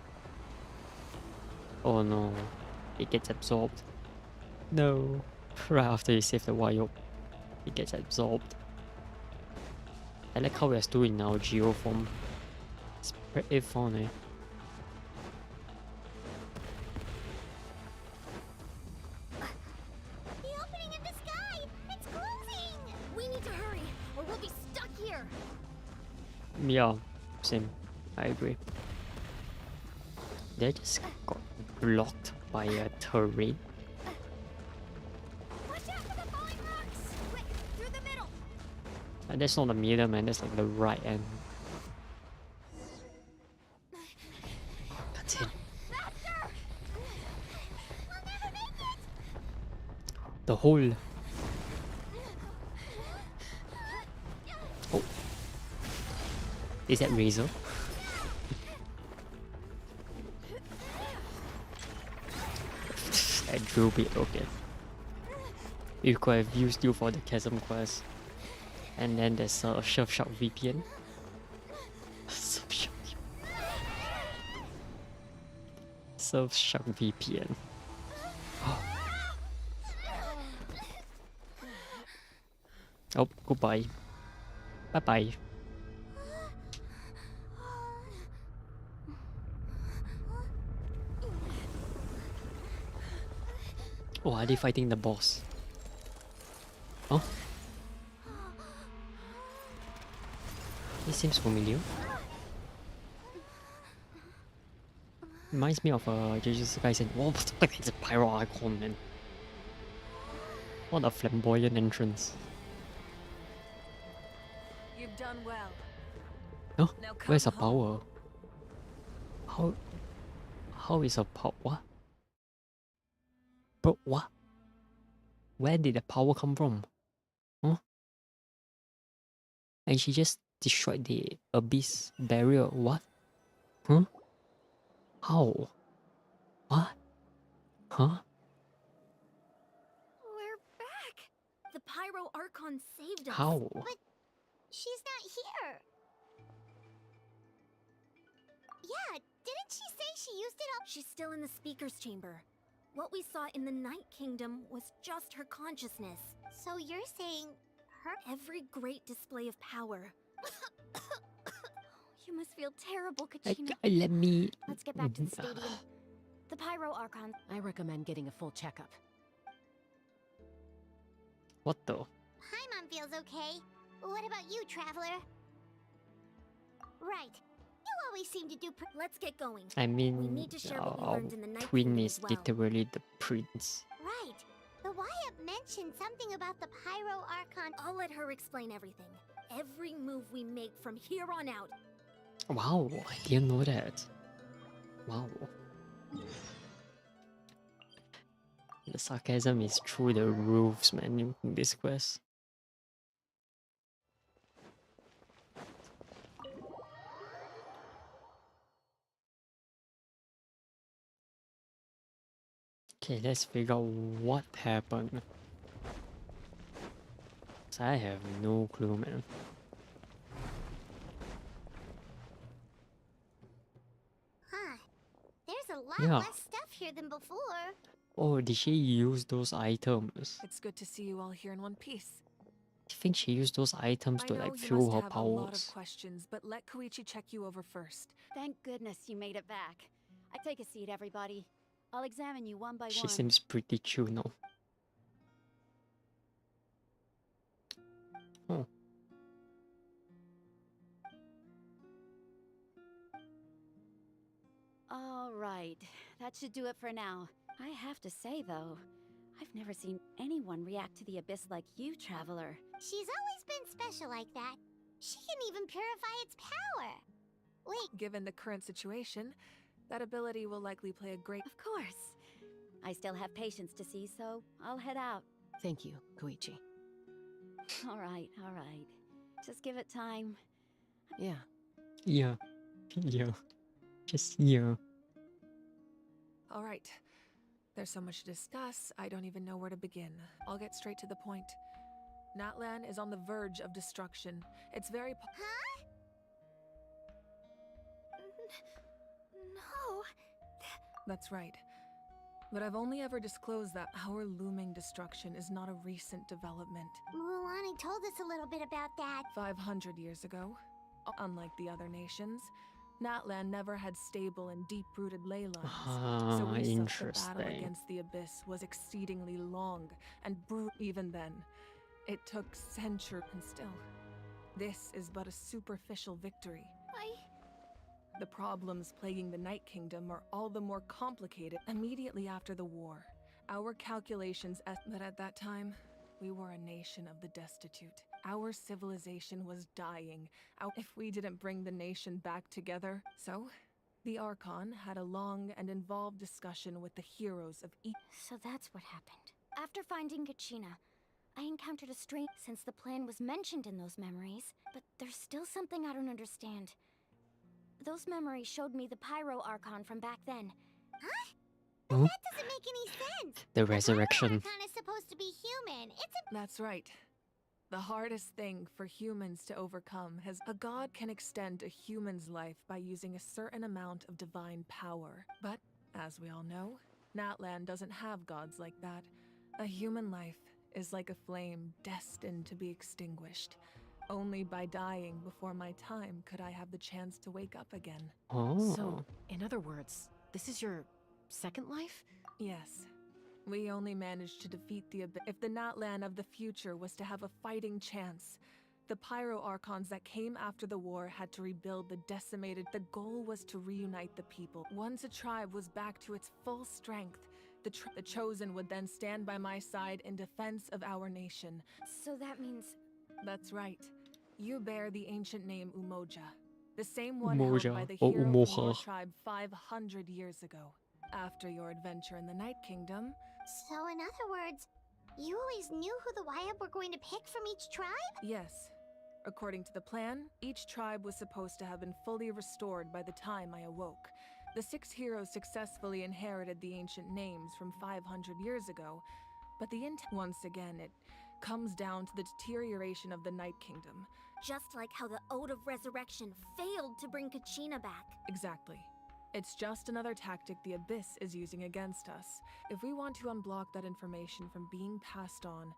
Oh no, it gets absorbed. No, right after you save the wire, it gets absorbed. I like how we're still in our geo form. It's pretty fun, eh? The opening in the sky! It's closing! We need to hurry, or we'll be stuck here. Yeah, same. I agree. They just got blocked by a terrain. Watch out for the falling rocks! Quick, through the middle! And that's not the middle, man. That's like the right end. That's it. Faster! We'll never make it! The hole. Oh. Is that Razor? I drew it, okay. We could have used you for the Chasm quest. And then there's a Surfshark VPN. Surfshark VPN. Oh, goodbye. Bye bye. Oh, are they fighting the boss? Oh? This seems familiar. Reminds me of Jujutsu Kaisen. Whoa, it's a Pyro Archon, man. What a flamboyant entrance. You've done well. Oh, Now come where's the home. power? How is her power? What? Bro, what? Where did the power come from? Huh? And she just destroyed the abyss barrier. What? Huh? How? What? Huh? We're back! The Pyro Archon saved us. How? But she's not here. Yeah, didn't she say she used it all? She's still in the speaker's chamber. What we saw in the Night Kingdom was just her consciousness. So you're saying her? Every great display of power. You must feel terrible, Kachina. Let me... Let's get back to the stadium. The Pyro Archon. I recommend getting a full checkup. What the? Paimon feels okay. What about you, Traveler? Right. You always seem to do. Let's get going. I mean, we need to share what we our learned in the Night queen Kingdom is as well. literally the prince. Right. The Wyatt mentioned something about the Pyro Archon. I'll let her explain everything. Every move we make from here on out. Wow, I didn't know that. Wow. The sarcasm is through the roofs, man, in this quest. Okay, let's figure out what happened. So I have no clue, man. Huh. There's a lot Yeah. less stuff here than before. Oh, did she use those items? It's good to see you all here in one piece. I think she used those items I to know like you fuel must her have a lot of powers. questions, but let Koichi check you over first. Thank goodness you made it back. Take a seat, everybody. I'll examine you one by She one. seems pretty chill now. Oh. All right, that should do it for now. I have to say, though, I've never seen anyone react to the abyss like you, Traveler. She's always been special like that. She can even purify its power. Wait. Given the current situation, that ability will likely play a great... Of course. I still have patients to see, so I'll head out. Thank you, Koichi. All right, all right. Just give it time. Yeah. Yeah. Yeah. Just yeah. All right. There's so much to discuss, I don't even know where to begin. I'll get straight to the point. Natlan is on the verge of destruction. It's very... Huh? No. That's right. But I've only ever disclosed that our looming destruction is not a recent development. Mulani told us a little bit about that. 500 years ago, unlike the other nations, Natlan never had stable and deep-rooted ley lines. So we saw the battle against the Abyss was exceedingly long and brutal. Even then, it took centuries, and still, this is but a superficial victory. The problems plaguing the Night Kingdom are all the more complicated. Immediately after the war, our calculations that at that time, we were a nation of the destitute. Our civilization was dying if we didn't bring the nation back together. So, the Archon had a long and involved discussion with the heroes of each. So that's what happened. After finding Kachina, I encountered a strange... Since the plan was mentioned in those memories, but there's still something I don't understand. Those memories showed me the Pyro Archon from back then. Huh? Huh? That doesn't make any sense. The resurrection. The Pyro Archon is supposed to be human. That's right. The hardest thing for humans to overcome has a god can extend a human's life by using a certain amount of divine power. But, as we all know, Natlan doesn't have gods like that. A human life is like a flame destined to be extinguished. Only by dying before my time could I have the chance to wake up again. Oh. So, in other words, this is your second life? Yes. We only managed to defeat the Abyss. If the Natlan of the future was to have a fighting chance, the Pyro Archons that came after the war had to rebuild the decimated. The goal was to reunite the people. Once a tribe was back to its full strength, the Chosen would then stand by my side in defense of our nation. So that means... That's right. You bear the ancient name Umoja. The same one held Umoja by the or hero from your Umoja. tribe 500 years ago, after your adventure in the Night Kingdom. So, in other words, you always knew who the Wyatt were going to pick from each tribe? Yes. According to the plan, each tribe was supposed to have been fully restored by the time I awoke. The 6 heroes successfully inherited the ancient names from 500 years ago, but once again, it comes down to the deterioration of the Night Kingdom. Just like how the Ode of Resurrection failed to bring Kachina back. Exactly. It's just another tactic the Abyss is using against us. If we want to unblock that information from being passed on,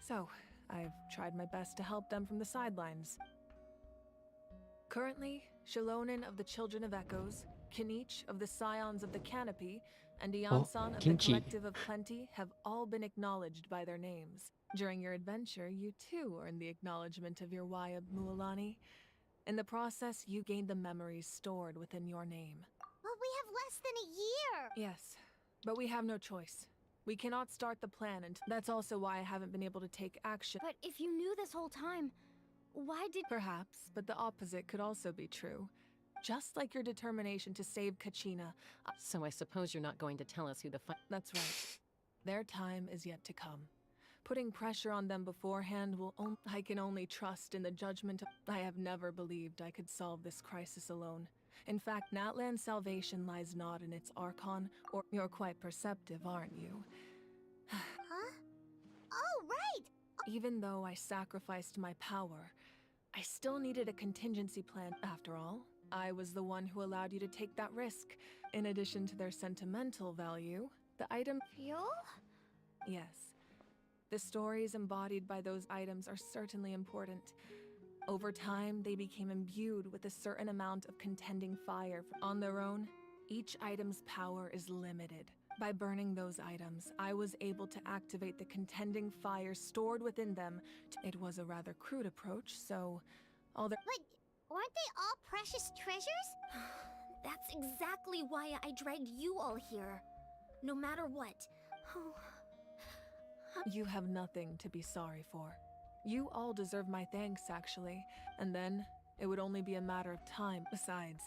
so I've tried my best to help them from the sidelines. Currently, Shalonin of the Children of Echoes, Kinich of the Scions of the Canopy, and Iansan of the Kinchi. Collective of Plenty have all been acknowledged by their names. During your adventure, you too earned the acknowledgement of your Wayab Mualani. In the process, you gained the memories stored within your name. But we have less than a year! Yes, but we have no choice. We cannot start the plan, and that's also why I haven't been able to take action. But if you knew this whole time, why did— Perhaps, but the opposite could also be true. Just like your determination to save Kachina. So I suppose you're not going to tell us who the That's right. Their time is yet to come. Putting pressure on them beforehand will I can only trust in the judgment of— I have never believed I could solve this crisis alone. In fact, Natlan's salvation lies not in its Archon, or— You're quite perceptive, aren't you? Huh? Oh, right! Even though I sacrificed my power, I still needed a contingency plan. After all, I was the one who allowed you to take that risk. In addition to their sentimental value, the item— Fuel? Yes. The stories embodied by those items are certainly important. Over time, they became imbued with a certain amount of contending fire. On their own, each item's power is limited. By burning those items, I was able to activate the contending fire stored within them. It was a rather crude approach, so all the— But aren't they all precious treasures? That's exactly why I dragged you all here. No matter what. You have nothing to be sorry for. You all deserve my thanks, actually. And then, it would only be a matter of time. Besides,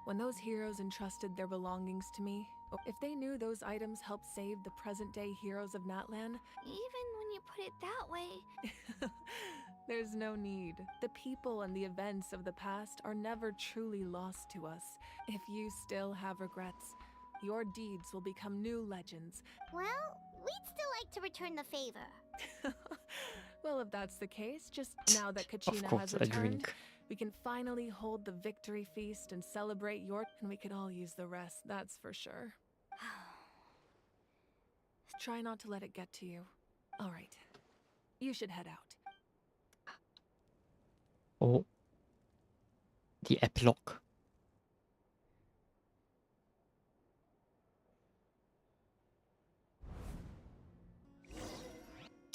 when those heroes entrusted their belongings to me, if they knew those items helped save the present-day heroes of Natlan— Even when you put it that way. There's no need. The people and the events of the past are never truly lost to us. If you still have regrets, your deeds will become new legends. Well, we'd still like to return the favor. Well, if that's the case, just now that Kachina course, has a returned, drink. we can finally hold the victory feast and celebrate your— and we could all use the rest, that's for sure. Try not to let it get to you. All right. You should head out. Oh. The epilogue.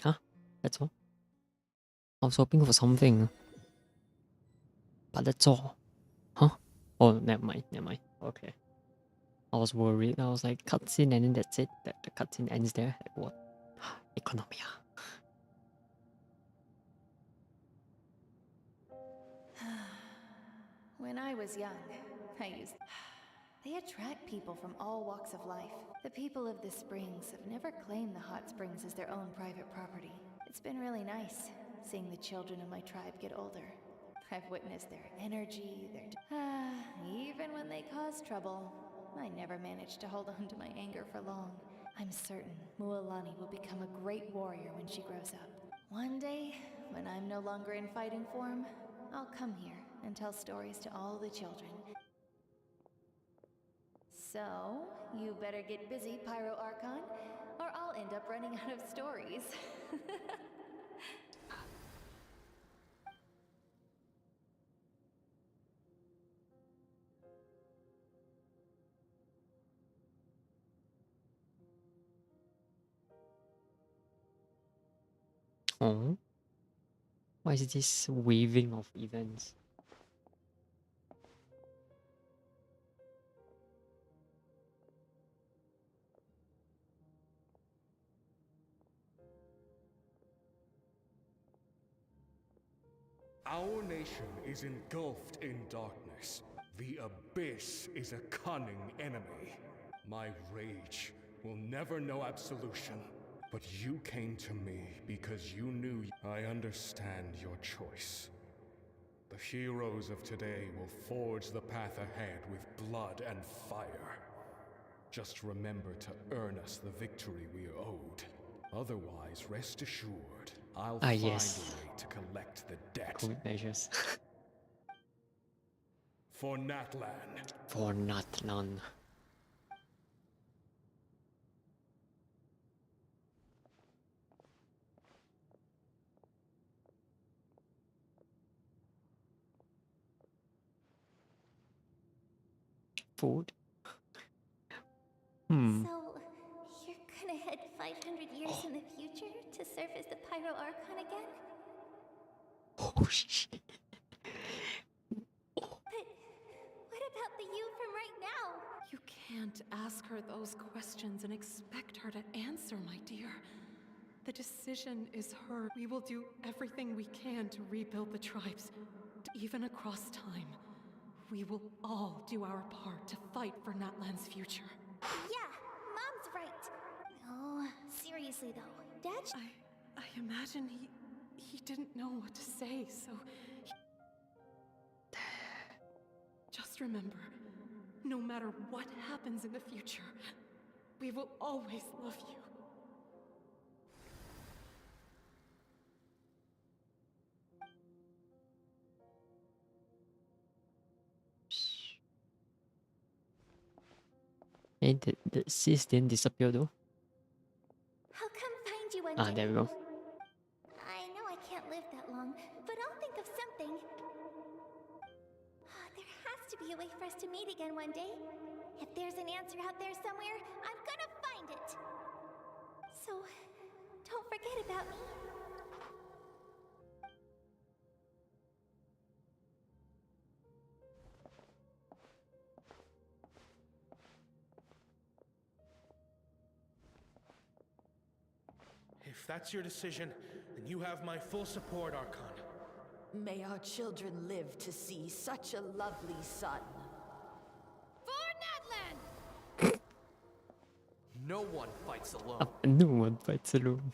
Huh? That's all? I was hoping for something. But that's all. Huh? Oh, never mind, never mind. Okay. I was worried. I was like, cutscene and then that's it. The cutscene ends there. Like, what? Economia. When I was young, They attract people from all walks of life. The people of the springs have never claimed the hot springs as their own private property. It's been really nice, seeing the children of my tribe get older. I've witnessed their energy, even when they cause trouble, I never managed to hold on to my anger for long. I'm certain Mualani will become a great warrior when she grows up. One day, when I'm no longer in fighting form, I'll come here and tell stories to all the children. So, you better get busy, Pyro Archon, or I'll end up running out of stories. Oh. Why is this waving of events? Our nation is engulfed in darkness. The Abyss is a cunning enemy. My rage will never know absolution. But you came to me because you knew. I understand your choice. The heroes of today will forge the path ahead with blood and fire. Just remember to earn us the victory we are owed. Otherwise, rest assured, I'll find a way to collect the debt. COVID measures. For Natlan. For Natlan. Food. So, you're gonna head 500 years in the future to serve as the Pyro Archon again? Oh shit. But what about the you from right now? You can't ask her those questions and expect her to answer, my dear. The decision is hers. We will do everything we can to rebuild the tribes, even across time. We will all do our part to fight for Natlan's future. Yeah, Mom's right. No, seriously though, Dad. I imagine he didn't know what to say, so just remember, no matter what happens in the future, we will always love you. Hey, the sis didn't disappear though. I'll come find you one Ah, day. there we go. I know I can't live that long, but I'll think of something. There has to be a way for us to meet again one day. If there's an answer out there somewhere, I'm gonna find it. So, don't forget about me. If that's your decision, then you have my full support, Archon. May our children live to see such a lovely son. For Natlan! No one fights alone. No one fights alone.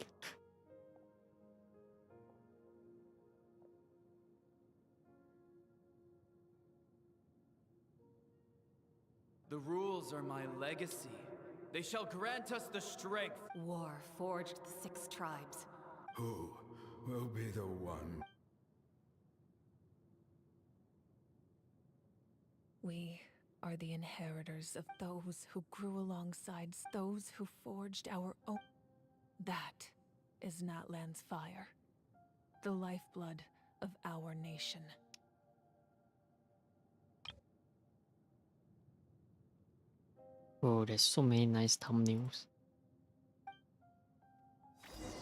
The rules are my legacy. They shall grant us the strength. War forged the 6 tribes. Who will be the one? We are the inheritors of those who grew alongside those who forged our own. That is Natlan's fire, the lifeblood of our nation. Oh, there's so many nice thumbnails.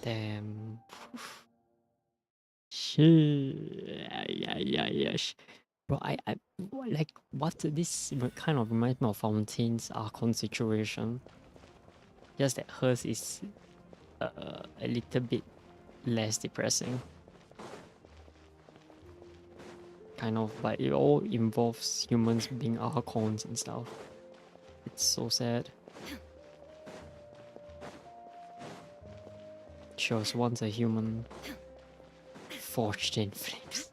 Damn. Shit. Yeah. Bro, I like what this kind of reminds me of Fontaine's Archon situation. Just that hers is a little bit less depressing. Kind of, but it all involves humans being Archons and stuff. It's so sad. She was once a human, forged in flames.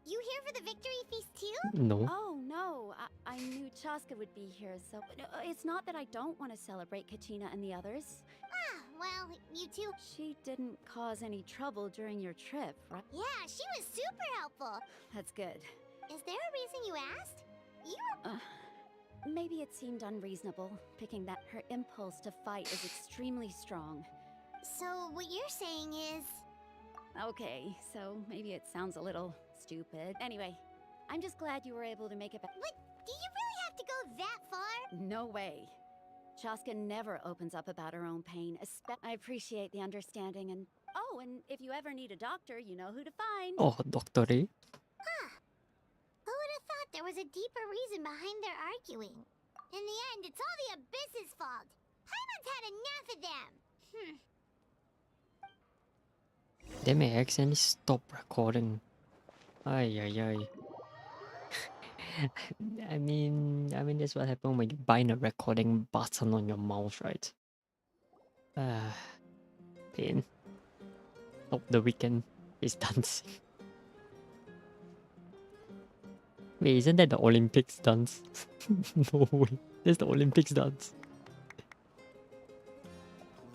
You here for the victory feast too? No. Oh no, I knew Chaska would be here, so it's not that I don't want to celebrate Kachina and the others. Ah, well, you two. She didn't cause any trouble during your trip, right? Yeah, she was super helpful. That's good. Is there a reason you asked? You were... Maybe it seemed unreasonable, picking that her impulse to fight is extremely strong. So what you're saying is... Okay, so maybe it sounds a little stupid. Anyway, I'm just glad you were able to make it back. But do you really have to go that far? No way. Chaska never opens up about her own pain. I appreciate the understanding and... Oh, and if you ever need a doctor, you know who to find. Oh, Doctor Ray. Who would have thought there was a deeper reason behind their arguing? In the end, it's all the Abyss's fault. Paimon's had enough of them. They may accidentally stop recording. Ay, ay, ay. I mean, that's what happens when you bind a recording button on your mouse, right? Pain. Hope the weekend is dancing. Wait, isn't that the Olympics dance? No way. That's the Olympics dance.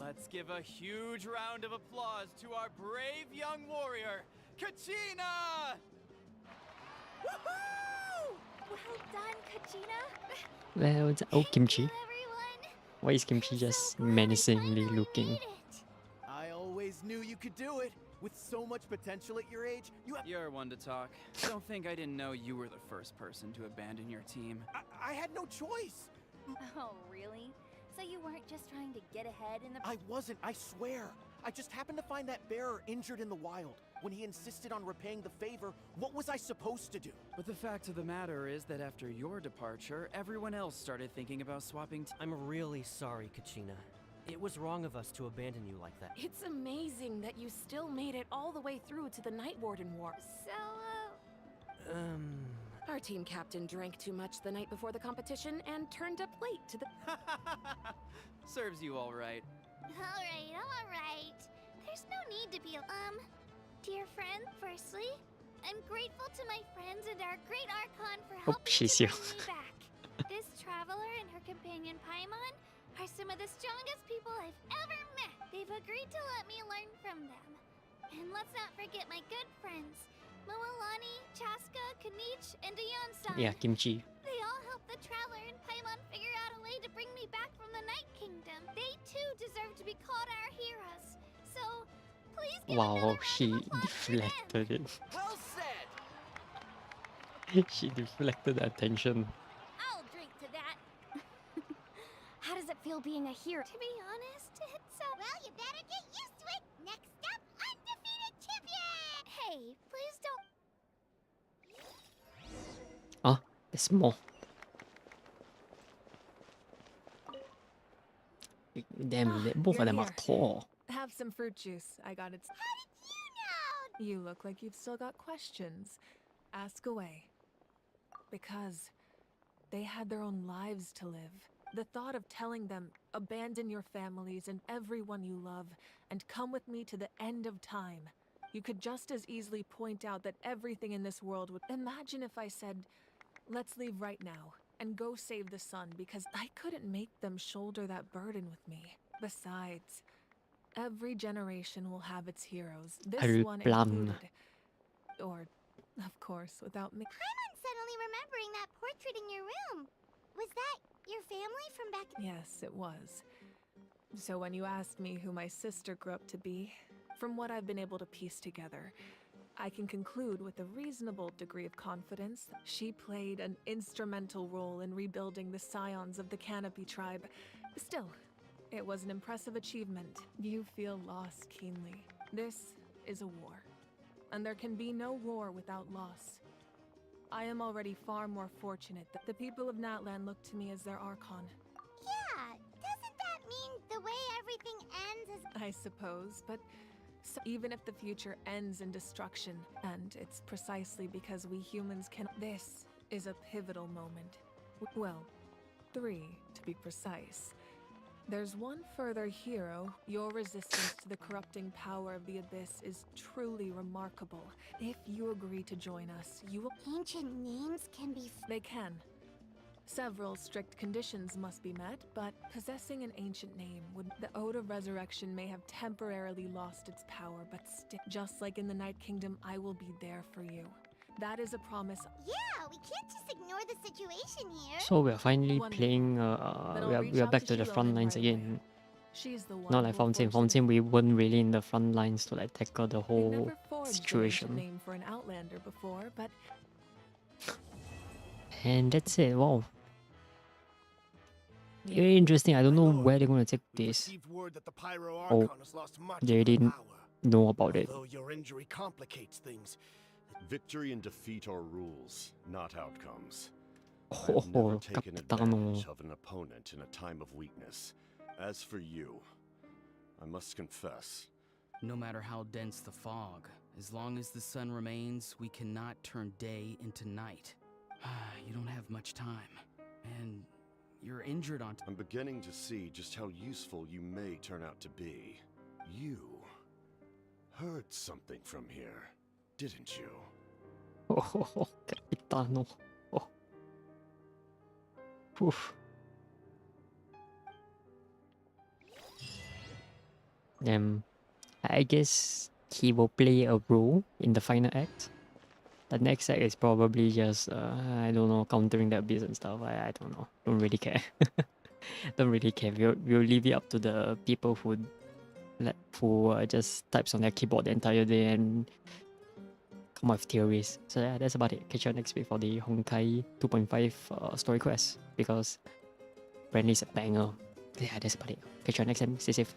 Let's give a huge round of applause to our brave young warrior, Kachina! Woohoo! Well done, Kachina. Well, it's Kimchi. Why is Kimchi just menacingly looking? I always knew you could do it. With so much potential at your age, You're one to talk. Don't think I didn't know you were the first person to abandon your team. I had no choice. Oh, really? So you weren't just trying to get ahead in the... I wasn't, I swear. I just happened to find that bearer injured in the wild. When he insisted on repaying the favor, what was I supposed to do? But the fact of the matter is that after your departure, everyone else started thinking about swapping. I'm really sorry, Kachina. It was wrong of us to abandon you like that. It's amazing that you still made it all the way through to the Night Warden War. So, Our team captain drank too much the night before the competition and turned up late to the... Serves you all right. Alright. There's no need to be... Dear friend, firstly, I'm grateful to my friends and our great Archon for helping she's to here. bring me back. This traveler and her companion Paimon are some of the strongest people I've ever met. They've agreed to let me learn from them. And let's not forget my good friends, Moalani, Chaska, Kanich, and Ayon-san. Yeah, Kimchi. They all helped the traveler and Paimon figure out a way to bring me back from the Night Kingdom. They too deserve to be called our heroes. So, please give Wow, she deflected it. Well said! She deflected the attention. I'll drink to that. How does it feel being a hero? To be honest, it's well, you better get used to it. Next up, undefeated champion. Hey, please don't. Ah, there's more. Damn, both of them are tall. Have some fruit juice. I got it. How did you know? You look like you've still got questions. Ask away. Because they had their own lives to live. The thought of telling them, abandon your families and everyone you love, and come with me to the end of time. You could just as easily point out that everything in this world would... Imagine if I said, let's leave right now, and go save the sun, because I couldn't make them shoulder that burden with me. Besides, every generation will have its heroes. This one included. Or, of course, without me. I'm suddenly remembering that portrait in your room. Was that your family from back... Yes, it was. So when you asked me who my sister grew up to be, from what I've been able to piece together, I can conclude with a reasonable degree of confidence she played an instrumental role in rebuilding the scions of the Canopy tribe. Still, it was an impressive achievement. You feel loss keenly. This is a war, and there can be no war without loss. I am already far more fortunate that the people of Natlan look to me as their Archon. Yeah, doesn't that mean the way everything ends is... I suppose, but so even if the future ends in destruction, and it's precisely because we humans can... This is a pivotal moment. Well, 3 to be precise. There's one further hero. Your resistance to the corrupting power of the Abyss is truly remarkable. If you agree to join us, you will... Ancient names can be... They can. Several strict conditions must be met, but possessing an ancient name would... The Ode To Resurrection may have temporarily lost its power, but still, just like in the Night Kingdom, I will be there for you. That is a promise. Yeah, we can't just ignore the situation here. So we're finally playing, we are back to the front lines again. She's the one Not like Fontaine. Fontaine, we weren't really in the front lines to like tackle the whole situation. Name for an outlander before, but... And that's it, wow. very interesting. I don't know where they're gonna take this. Word that the Pyro Oh, Archon has lost much they of her didn't power. know about it. Although your injury complicates things. Victory and defeat are rules, not outcomes. Oh, I've never taken Capitano. advantage of an opponent in a time of weakness. As for you, I must confess. No matter how dense the fog, as long as the sun remains, we cannot turn day into night. You don't have much time, and you're injured on... I'm beginning to see just how useful you may turn out to be. You heard something from here, didn't you? Oh, Capitano. Oh. Oof. I guess he will play a role in the final act. The next act is probably just, I don't know, countering the abyss and stuff. I don't know. Don't really care. Don't really care. We'll leave it up to the people who just types on their keyboard the entire day and come up with theories. So yeah, that's about it. Catch you next week for the Honkai 2.5 story quest, because apparently it's a banger. Yeah, that's about it. Catch you next time. Stay safe.